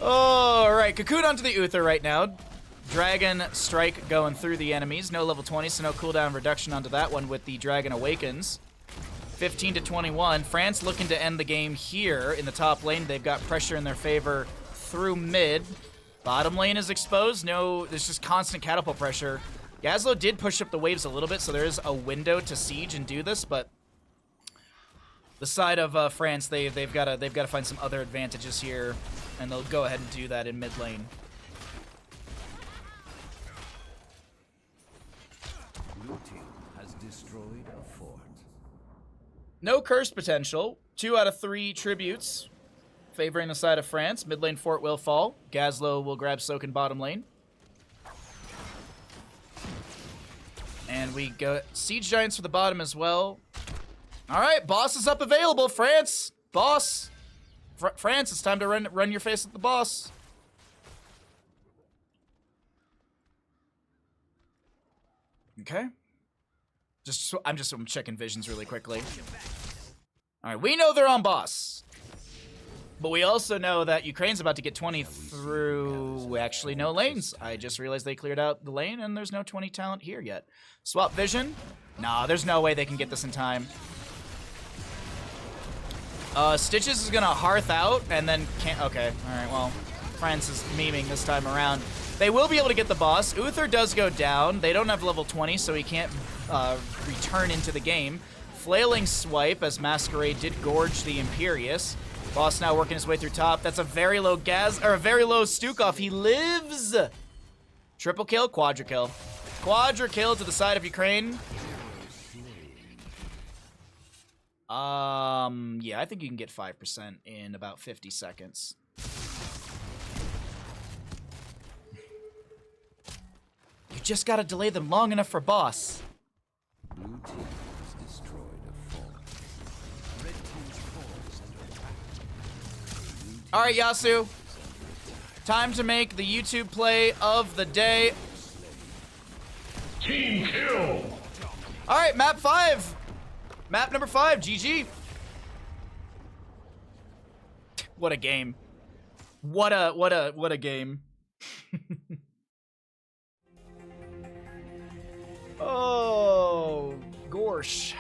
Alright, Cocoon onto the Uther right now. Dragon Strike going through the enemies. No level 20, so no cooldown reduction onto that one with the Dragon Awakens. 15 to 21. France looking to end the game here in the top lane. They've got pressure in their favor through mid. Bottom lane is exposed. No, there's just constant catapult pressure. Gazlo did push up the waves a little bit, so there is a window to siege and do this, but the side of France, they've got to find some other advantages here, and they'll go ahead and do that in mid lane. Blue team has destroyed a fort. No curse potential. 2 out of 3 tributes favoring the side of France. Mid lane fort will fall. Gazlo will grab Soak in bottom lane. And we go Siege Giants for the bottom as well. All right, boss is up available. France, boss. France, it's time to run your face at the boss. Okay. I'm checking visions really quickly. All right, we know they're on boss. But we also know that Ukraine's about to get 20 through actually no lanes. I just realized they cleared out the lane and there's no 20 talent here yet. Swap vision. Nah, there's no way they can get this in time. Stitches is gonna hearth out and then can't. Okay, all right. Well, France is memeing this time around. They will be able to get the boss. Uther does go down. They don't have level 20, so he can't return into the game. Flailing swipe as Masquerade did gorge the Imperious. Boss now working his way through top. That's a very low a very low Stukov. He lives. Triple kill, quadra kill. Quadra kill to the side of Ukraine. Yeah, I think you can get 5% in about 50 seconds. You just gotta delay them long enough for boss. Blue team has destroyed a fort. Red team's fort is under attack. All right, Yasu. Time to make the YouTube play of the day. Team kill! All right, map 5. Map number 5, GG. What a game. What a game. Oh, gorsh.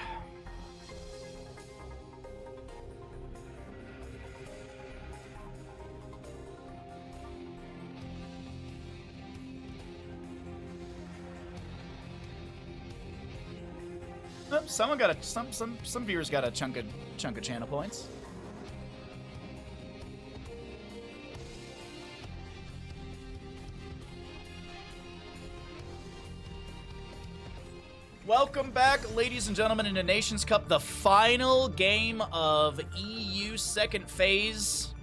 Oh, someone got a some viewers got a chunk of channel points. Welcome back, ladies and gentlemen, into Nations Cup, the final game of EU second phase.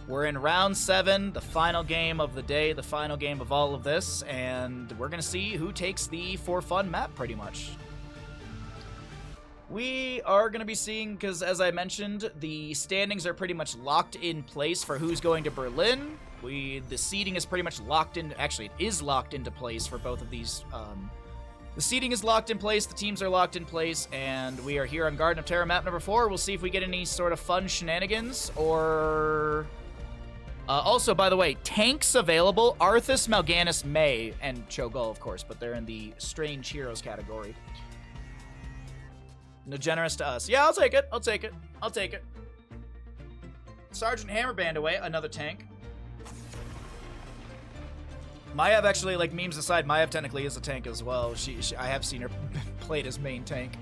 We're in round 7, the final game of the day, the final game of all of this, and we're gonna see who takes the for fun map pretty much. We are going to be seeing, because as I mentioned, the standings are pretty much locked in place for who's going to Berlin. The seeding is pretty much locked in, actually it is locked into place for both of these. The seeding is locked in place, the teams are locked in place, and we are here on Garden of Terror map number 4. We'll see if we get any sort of fun shenanigans, or... also, by the way, tanks available, Arthas, Mal'Ganis, May, and Cho'Gall, of course, but they're in the Strange Heroes category. No generous to us. Yeah, I'll take it. I'll take it. I'll take it. Sergeant Hammerband away. Another tank. Maiev actually, like, memes aside, Maiev technically is a tank as well. I have seen her played as main tank.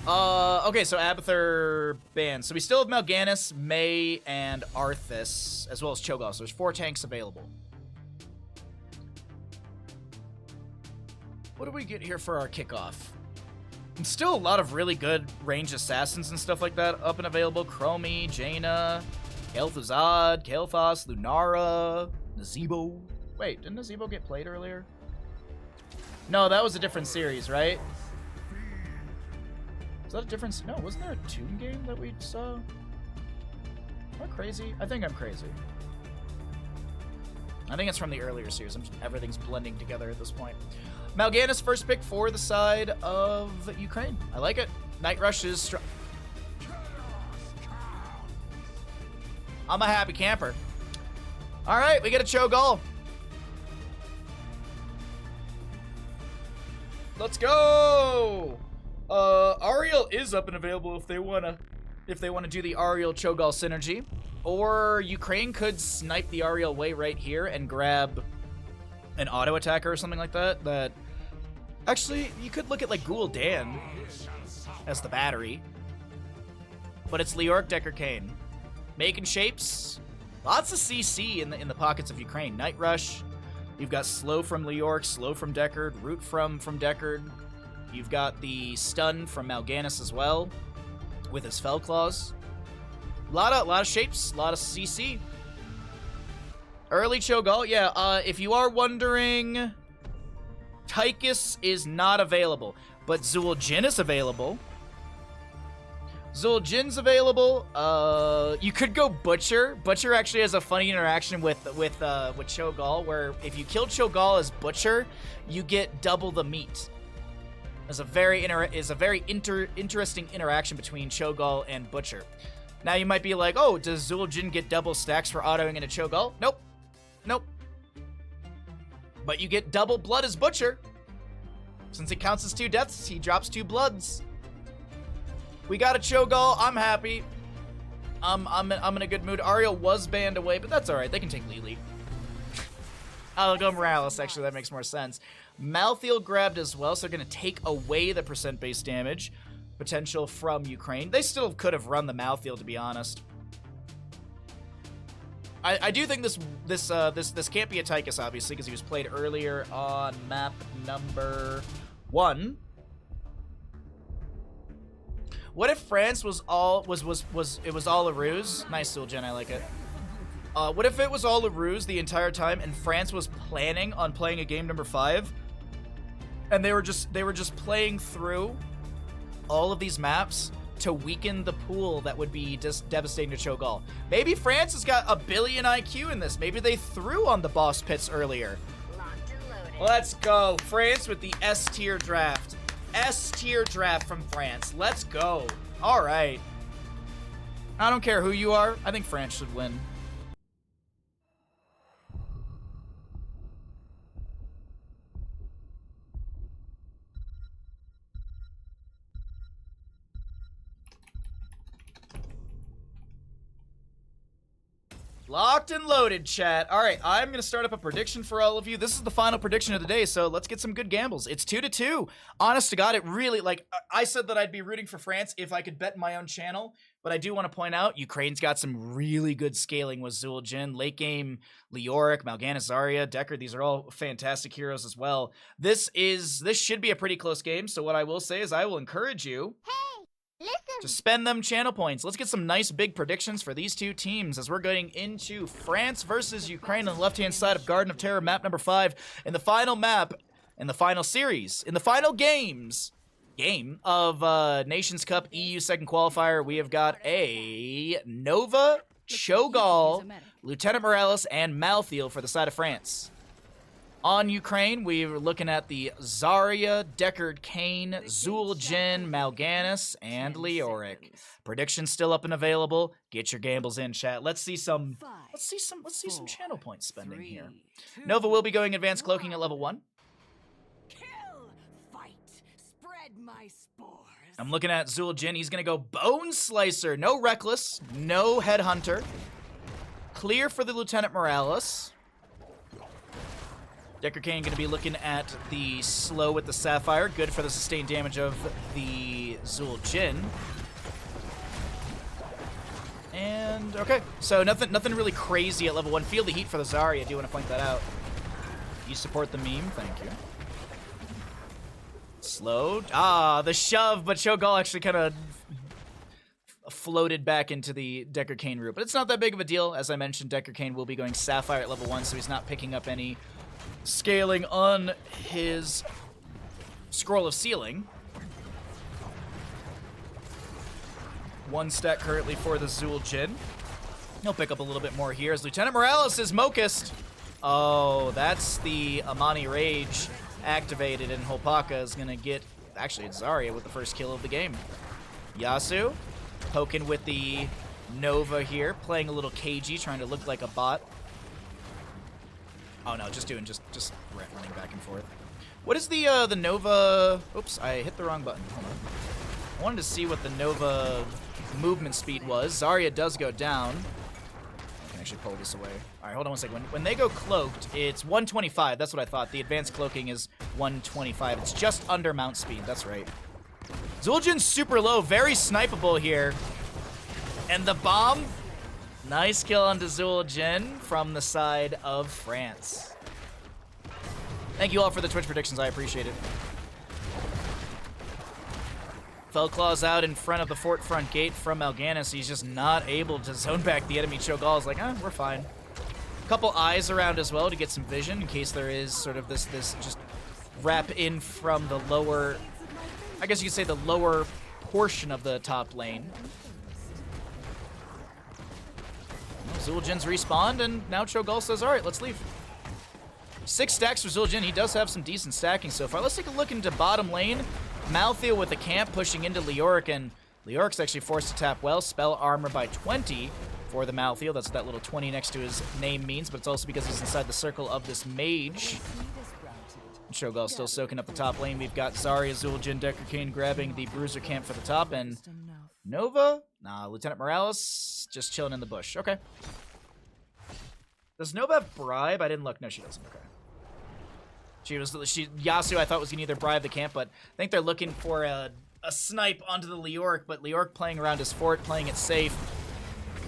Okay, so Abathur banned. So we still have Mal'Ganis, May, and Arthas, as well as Cho'Gall. So there's 4 tanks available. What do we get here for our kickoff? Still a lot of really good ranged assassins and stuff like that up and available. Chromie, Jaina, Kael'Thuzad, Kael'Thas, Lunara, Nazebo. Wait, didn't Nazebo get played earlier? No, that was a different series, right? Is that a different... No, wasn't there a Tomb game that we saw? Am I crazy? I think I'm crazy. I think it's from the earlier series. Everything's blending together at this point. Mal'Ganis first pick for the side of Ukraine. I like it. Night Rush is strong. I'm a happy camper. All right, we get a Cho'Gall. Let's go. Ariel is up and available if they wanna do the Ariel Cho'Gall synergy, or Ukraine could snipe the Ariel way right here and grab an auto attacker or something like that. That actually, you could look at like Gul'dan as the battery, but it's Leoric, Deckard, Cain, making shapes. Lots of CC in the pockets of Ukraine. Night Rush. You've got slow from Leoric, slow from Deckard, root from Deckard. You've got the stun from Mal'Ganis as well, with his Fell Claws. A lot of shapes, a lot of CC. Early Cho'Gall, yeah. If you are wondering, Tychus is not available, but Zul'Jin is available. Zul'Jin's available. You could go Butcher. Butcher actually has a funny interaction with Cho'Gall, where if you kill Cho'Gall as Butcher, you get double the meat. It's a very interesting interaction between Cho'Gall and Butcher. Now you might be like, oh, does Zul'Jin get double stacks for autoing into Cho'Gall? Nope. Nope. But you get double blood as Butcher. Since it counts as 2 deaths, he drops 2 bloods. We got a Cho'Gall. I'm happy. I'm in a good mood. Ariel was banned away, but that's alright. They can take Lili. I'll go Morales, actually. That makes more sense. Malthael grabbed as well, so they're going to take away the percent base damage potential from Ukraine. They still could have run the Malthael, to be honest. I do think this can't be a Tychus, obviously, because he was played earlier on map number 1. What if France was all a ruse? Nice, Zul'Jin, I like it. What if it was all a ruse the entire time, and France was planning on playing a game number 5, and they were just playing through all of these maps to weaken the pool that would be just devastating to Cho'Gall? Maybe France has got a billion IQ in this. Maybe they threw on the boss pits earlier. Let's go, France with the S tier draft. S tier draft from France. Let's go. All right. I don't care who you are. I think France should win. Locked and loaded, chat. All right, I'm going to start up a prediction for all of you. This is the final prediction of the day, so let's get some good gambles. It's 2-2. Honest to God, it really, like, I said that I'd be rooting for France if I could bet in my own channel, but I do want to point out, Ukraine's got some really good scaling with Zul'Jin. Late game, Leoric, Mal'Ganis, Zarya, Deckard, these are all fantastic heroes as well. This should be a pretty close game, so what I will say is I will encourage you to spend them channel points. Let's get some nice big predictions for these two teams as we're going into France versus Ukraine on the left-hand side of Garden of Terror, map number 5. In the final map, in the final series, in the final game of Nations Cup EU second qualifier, we have got a Nova, Cho'Gall, Lieutenant Morales, and Malthael for the side of France. On Ukraine, we're looking at the Zarya, Deckard, Cain, Zul'Jin, Mal'Ganis, and Leoric. Predictions still up and available. Get your gambles in, chat. Let's see some channel point spending here. Nova will be going advanced cloaking at level 1. Kill, fight, spread my spores. I'm looking at Zul'Jin. He's gonna go Bone Slicer. No Reckless, no Headhunter. Clear for the Lieutenant Morales. Deckard Cain going to be looking at the slow with the Sapphire. Good for the sustained damage of the Zul'Jin. And, okay. So nothing really crazy at level 1. Feel the heat for the Zarya. I do want to point that out. You support the meme. Thank you. Slow. Ah, the shove, but Cho'Gall actually kind of floated back into the Decker Cane route. But it's not that big of a deal. As I mentioned, Decker Cane will be going Sapphire at level 1, so he's not picking up any scaling on his Scroll of Sealing. 1 stack currently for the Zul'jin. He'll pick up a little bit more here as Lieutenant Morales is Mokist. Oh, that's the Amani Rage activated, and Hopaka is going to get... Actually, it's Zarya with the first kill of the game. Yasuo poking with the Nova here, playing a little cagey, trying to look like a bot. Oh no, just running back and forth. What is the Nova... Oops, I hit the wrong button. Hold on. I wanted to see what the Nova movement speed was. Zarya does go down. I can actually pull this away. All right, hold on one second. When they go cloaked, it's 125. That's what I thought. The advanced cloaking is 125. It's just under mount speed. That's right. Zul'jin's super low. Very snipeable here. And the bomb. Nice kill onto Zul'jin from the side of France. Thank you all for the Twitch predictions. I appreciate it. Fellclaw's out in front of the fort front gate from Mal'Ganis. He's just not able to zone back the enemy. Cho'Gall is like, we're fine. Couple eyes around as well to get some vision in case there is sort of this just wrap in from the lower, I guess you could say the lower portion of the top lane. Zul'jin's respawned, and now Cho'Gall says, all right, let's leave. 6 stacks for Zul'jin. He does have some decent stacking so far. Let's take a look into bottom lane. Malthael with the camp pushing into Leoric, and Leoric's actually forced to tap well. Spell armor by 20 for the Malthael. That's what that little 20 next to his name means, but it's also because he's inside the circle of this mage. Cho'Gall still soaking up the top lane. We've got Zarya, Zul'jin, Decker Cane grabbing the Bruiser camp for the top, and Nova? Nah, Lieutenant Morales just chilling in the bush. Okay. Does Nova have bribe? I didn't look. No, she doesn't. Okay. Yasuo I thought was gonna either bribe the camp, but I think they're looking for a snipe onto the Leoric, but Leoric playing around his fort, playing it safe.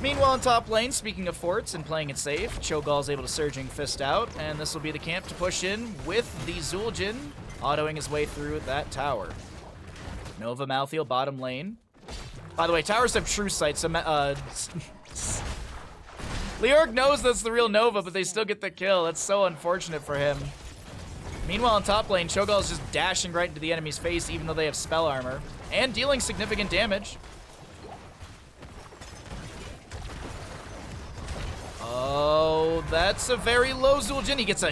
Meanwhile, in top lane, speaking of forts and playing it safe, Cho'Gall's able to Surging Fist out, and this will be the camp to push in with the Zul'jin autoing his way through that tower. Nova Malthael, bottom lane. By the way, towers have true sight, so Leoric knows that's the real Nova, but they still get the kill. That's so unfortunate for him. Meanwhile, in top lane, Cho'Gall's just dashing right into the enemy's face, even though they have spell armor, and dealing significant damage. Oh, that's a very low Zul'jin. He gets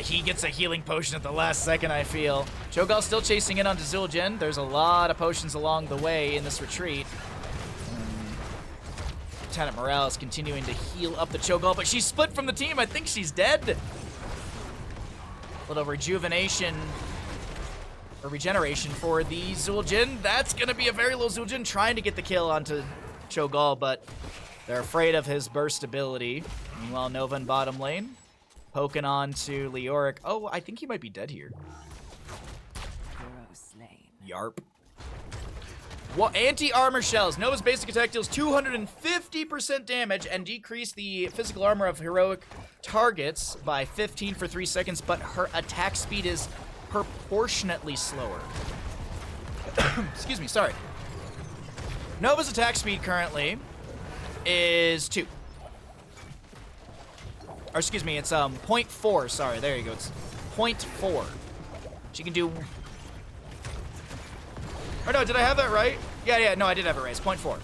a healing potion at the last second, I feel. Cho'Gall still chasing in onto Zul'jin. There's a lot of potions along the way in this retreat. Lieutenant Morales continuing to heal up the Cho'Gall, but she's split from the team. I think she's dead. Little rejuvenation or regeneration for the Zul'jin. That's gonna be a very low Zul'jin trying to get the kill onto Cho'Gall, but they're afraid of his burst ability. Meanwhile, Nova in bottom lane, poking on to Leoric. Oh, I think he might be dead here. Yarp. Well, anti-armor shells. Nova's basic attack deals 250% damage and decrease the physical armor of heroic targets by 15 for 3 seconds, but her attack speed is proportionately slower. Excuse me, sorry. Nova's attack speed currently is 2. Or excuse me, it's 0.4. Sorry, there you go. It's 0.4. She can do... Or no, did I have that right? Yeah, no, I did have it right. It's 0.4.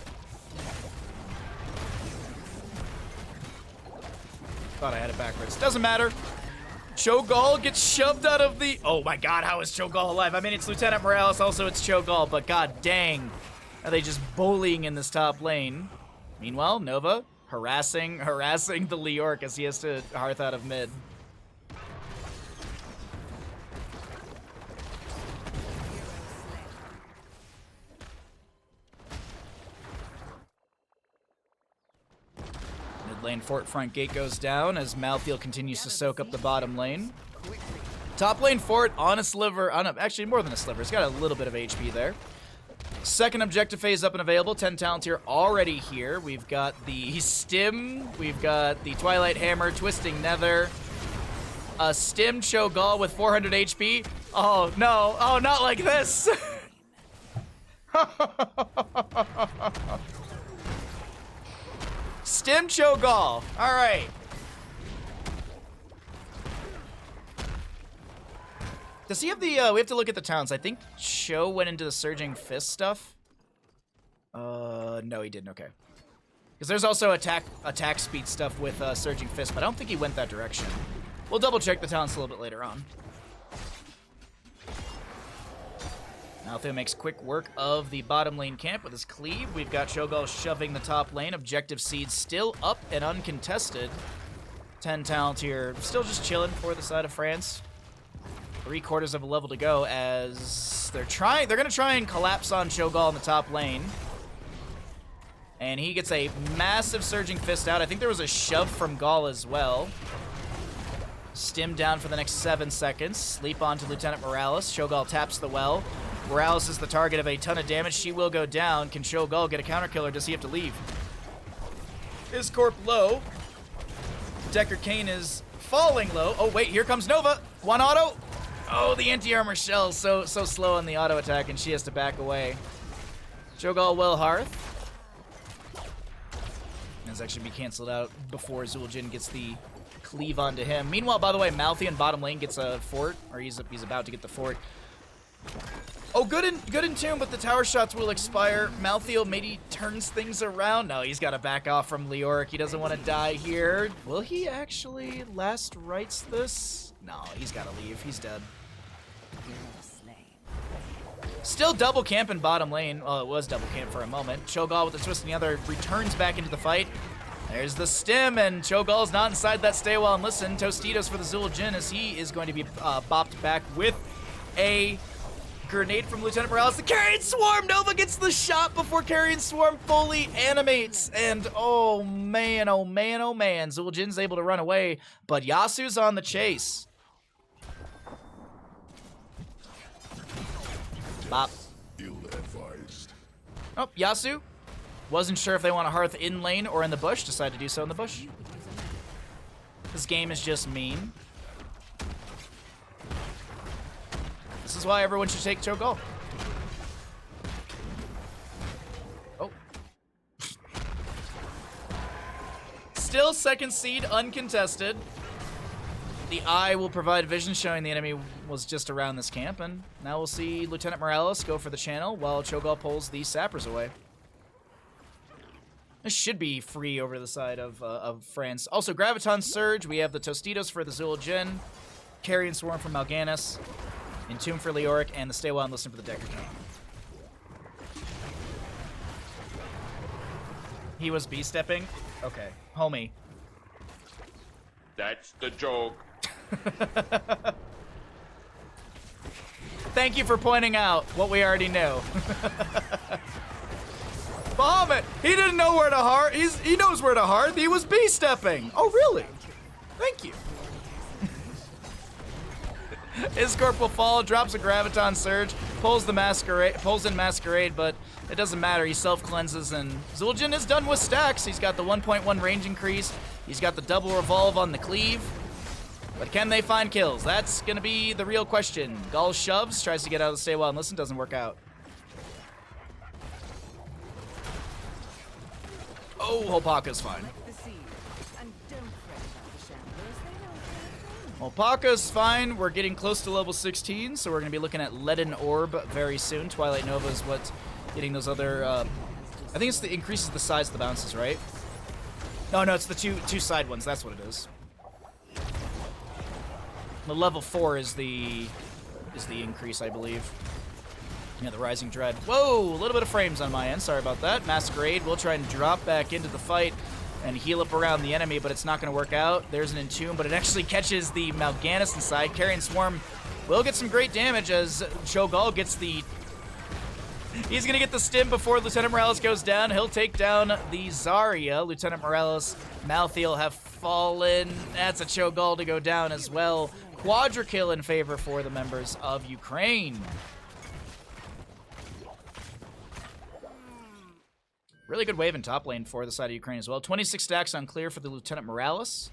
Thought I had it backwards. Doesn't matter. Cho'Gall gets shoved out of the... Oh my god, how is Cho'Gall alive? I mean, it's Lieutenant Morales, also it's Cho'Gall, but god dang. Are they just bullying in this top lane? Meanwhile, Nova harassing the Leoric as he has to hearth out of mid. Lane fort front gate goes down as Malthael continues to soak up the bottom lane. Top lane fort on a sliver, actually more than a sliver. It's got a little bit of HP there. Second objective phase up and available. 10 talent here already here. We've got the Stim. We've got the Twilight Hammer, Twisting Nether. A Stim Cho'Gall with 400 HP. Oh no, oh not like this. Stim Cho'Gall. All right. Does he have the, we have to look at the towns. I think Cho went into the Surging Fist stuff. No, he didn't. Okay. Because there's also attack speed stuff with Surging Fist, but I don't think he went that direction. We'll double check the talents a little bit later on. Maltheo makes quick work of the bottom lane camp with his cleave. We've got Cho'Gall shoving the top lane. Objective seed still up and uncontested. 10 talent here, still just chilling for the side of France. 3/4 of a level to go as they're gonna try and collapse on Cho'Gall in the top lane. And he gets a massive Surging Fist out. I think there was a shove from Gall as well. Stim down for the next 7 seconds. Sleep onto Lieutenant Morales. Cho'Gall taps the well. Morales is the target of a ton of damage. She will go down. Can Cho'Gall get a counter kill or does he have to leave? Is Corp low? Decker Kane is falling low. Oh wait, here comes Nova. One auto. Oh, the anti-armor shell so slow on the auto attack and she has to back away. Cho'Gall will Hearth. That's actually be canceled out before Zul'jin gets the cleave onto him. Meanwhile, by the way, Maltheo in bottom lane gets a fort, or he's about to get the fort. Oh, good in tune, but the tower shots will expire. Maltheo maybe turns things around. No, he's got to back off from Leoric. He doesn't want to die here. Will he actually last rites this? No, he's got to leave. He's dead. Still double camp in bottom lane. Well, it was double camp for a moment. Cho'Gall with the twist in the other returns back into the fight. There's the stim, and Cho'Gall's not inside that stay well and listen. Tostitos for the Zul'jin as he is going to be bopped back with a grenade from Lieutenant Morales. The Carrion Swarm! Nova gets the shot before Carrion Swarm fully animates. And oh man, oh man, oh man. Zul'jin's able to run away, but Yasuo's on the chase. Bop. Ill-advised. Oh, Yasuo. Wasn't sure if they want to Hearth in lane or in the bush. Decided to do so in the bush. This game is just mean. This is why everyone should take Cho'Gall. Oh. Still second seed, uncontested. The eye will provide vision showing the enemy was just around this camp, and now we'll see Lieutenant Morales go for the channel while Cho'Gall pulls the sappers away. This should be free over the side of France. Also, Graviton Surge, we have the Tostitos for the Zul'jin, Carrion Swarm for Mal'Ganis, Entomb for Leoric, and the Stay Wild and Listen for the Decker King. He was B-stepping? Okay. Homie. That's the joke. Thank you for pointing out what we already knew. Bahamut, he didn't know where to heart. He knows where to heart. He was B-stepping. Oh, really? Thank you. Iscorp will fall, drops a Graviton Surge, pulls in Masquerade, but it doesn't matter. He self-cleanses, and Zul'jin is done with stacks. He's got the 1.1 range increase. He's got the double revolve on the cleave. But can they find kills? That's going to be the real question. Gall shoves, tries to get out of the Stay Wild and Listen, doesn't work out. Oh, Hopaka's fine. Hopaka's fine. We're getting close to level 16, so we're going to be looking at Leaden Orb very soon. Twilight Nova is what's getting those other... I think it's the increases the size of the bounces, right? No, it's the two side ones. That's what it is. The level 4 is the increase, I believe. Yeah, the Rising Dread. Whoa, a little bit of frames on my end. Sorry about that. Masquerade will try and drop back into the fight and heal up around the enemy, but it's not going to work out. There's an Entomb, but it actually catches the Mal'Ganis inside. Carrion Swarm will get some great damage as Cho'Gall gets the... He's going to get the stim before Lieutenant Morales goes down. He'll take down the Zarya. Lieutenant Morales, Maltheo have fallen. That's a Cho'Gall to go down as well. Quadra kill in favor for the members of Ukraine. Really good wave in top lane for the side of Ukraine as well. 26 stacks on clear for the Lieutenant Morales.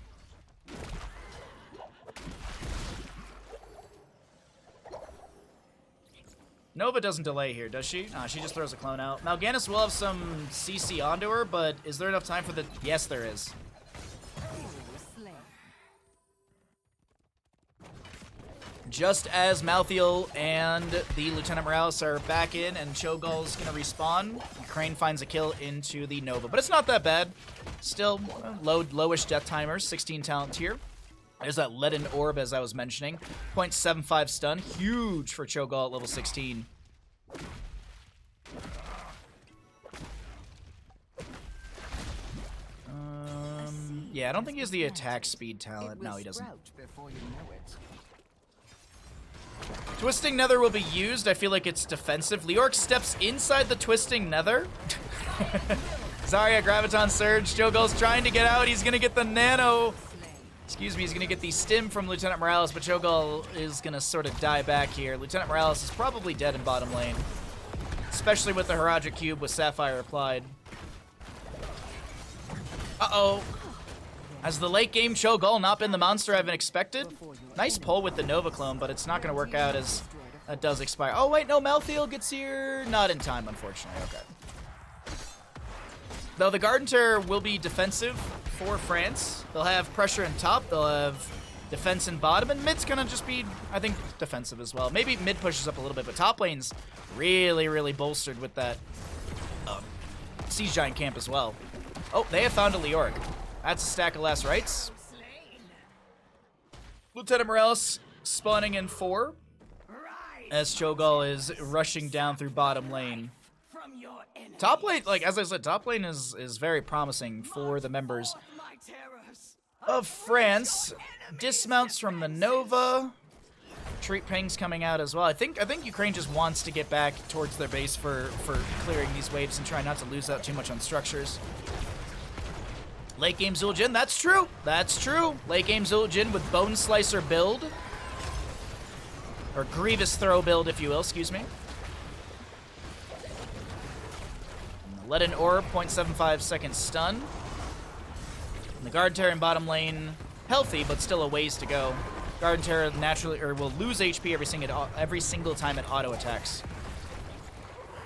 Nova doesn't delay here, does she? Nah, she just throws a clone out. Mal'Ganis will have some CC onto her, but is there enough time for the... Yes, there is. Just as Malthael and the Lieutenant Morales are back in and Cho'Gall's gonna respawn, Ukraine finds a kill into the Nova. But it's not that bad. Still, lowish death timers, 16 talent tier. There's that leaden orb, as I was mentioning. 0.75 stun. Huge for Cho'Gall at level 16. Yeah, I don't think he has the attack speed talent. No, he doesn't. Twisting Nether will be used. I feel like it's defensive. Leoric steps inside the Twisting Nether. Zarya, Graviton Surge. Cho'Gall's trying to get out. He's going to get the nano. Excuse me, he's going to get the stim from Lieutenant Morales, but Cho'Gall is going to sort of die back here. Lieutenant Morales is probably dead in bottom lane, especially with the Haraja Cube with Sapphire applied. Uh-oh. Has the late game Cho'Gall not been the monster I've expected? Nice pull with the Nova clone, but it's not going to work out as that does expire. Oh, wait, no, Malthael gets here. Not in time, unfortunately. Okay. Though the Garden Terror will be defensive for France. They'll have pressure in top. They'll have defense in bottom. And mid's going to just be, I think, defensive as well. Maybe mid pushes up a little bit, but top lane's really, really bolstered with that Siege Giant camp as well. Oh, they have found a Leoric. That's a stack of last rights. Lieutenant Morales spawning in 4 as Cho'Gall is rushing down through bottom lane. Top lane, like as I said, top lane is very promising for the members of France. Dismounts from the Nova. Treat pings coming out as well. I think Ukraine just wants to get back towards their base for clearing these waves and try not to lose out too much on structures. Late game Zul'jin, that's true. That's true. Late game Zul'jin with Bone Slicer build. Or Grievous Throw build, if you will, excuse me. Leaden Orb, 0.75 second stun. And the Guard Terror in bottom lane, healthy, but still a ways to go. Guard Terror naturally, or will lose HP every single time it auto attacks.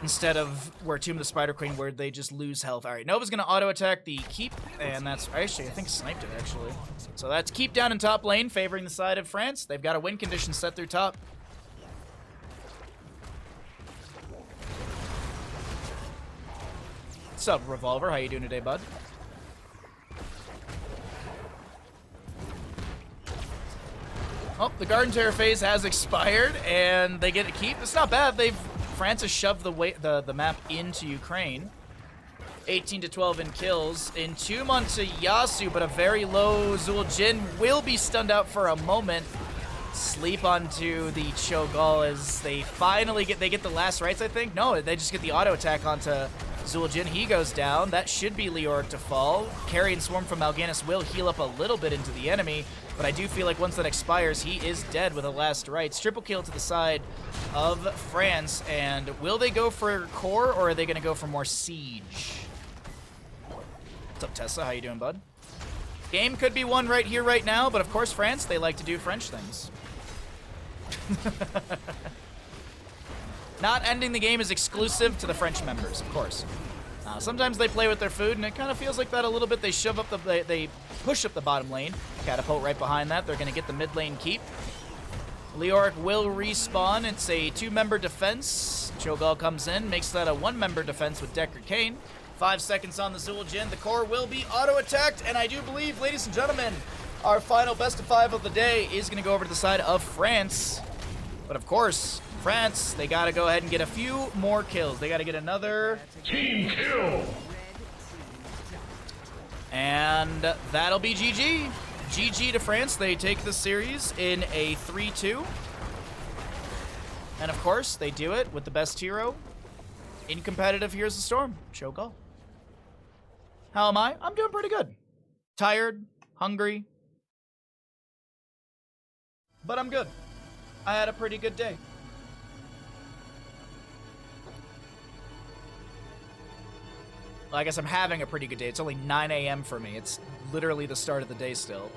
Instead of where Tomb of the Spider Queen, where they just lose health. All right, Nova's gonna auto attack the Keep, and that's actually, I think, sniped it actually. So that's Keep down in top lane, favoring the side of France. They've got a win condition set through top. What's up, Revolver? How you doing today, bud? Oh, the Garden Terror phase has expired, and they get a Keep. It's not bad. France has shoved the map into Ukraine. 18 to 12 in kills. Entomb onto Yasu, but a very low Zul'jin will be stunned out for a moment. Sleep onto the Cho'Gall as they finally get the last rights, I think. No, they just get the auto attack onto Zul'jin. He goes down. That should be Leoric to fall. Carrion Swarm from Mal'Ganis will heal up a little bit into the enemy, but I do feel like once that expires, he is dead with a last rights. Triple kill to the side of France, and will they go for core, or are they going to go for more siege? What's up, Tessa? How you doing, bud? Game could be won right here, right now, but of course, France, they like to do French things. Not ending the game is exclusive to the French members, of course. Sometimes they play with their food, and it kind of feels like that a little bit. They shove up they push up the bottom lane. Catapult right behind that. They're going to get the mid lane Keep. Leoric will respawn. It's a 2-member defense. Cho'Gall comes in, makes that a 1-member defense with Deckard Cain. 5 seconds on the Zul'jin. The core will be auto-attacked, and I do believe, ladies and gentlemen, our final best of 5 of the day is going to go over to the side of France. But of course, France, they got to go ahead and get a few more kills. They got to get another Team kill! And that'll be GG. GG to France. They take the series in a 3-2. And of course, they do it with the best hero in competitive Heroes of the Storm, Cho'Gall. How am I? I'm doing pretty good. Tired, hungry, but I'm good. I had a pretty good day. Well, I guess I'm having a pretty good day. It's only 9 a.m. for me. It's literally the start of the day still.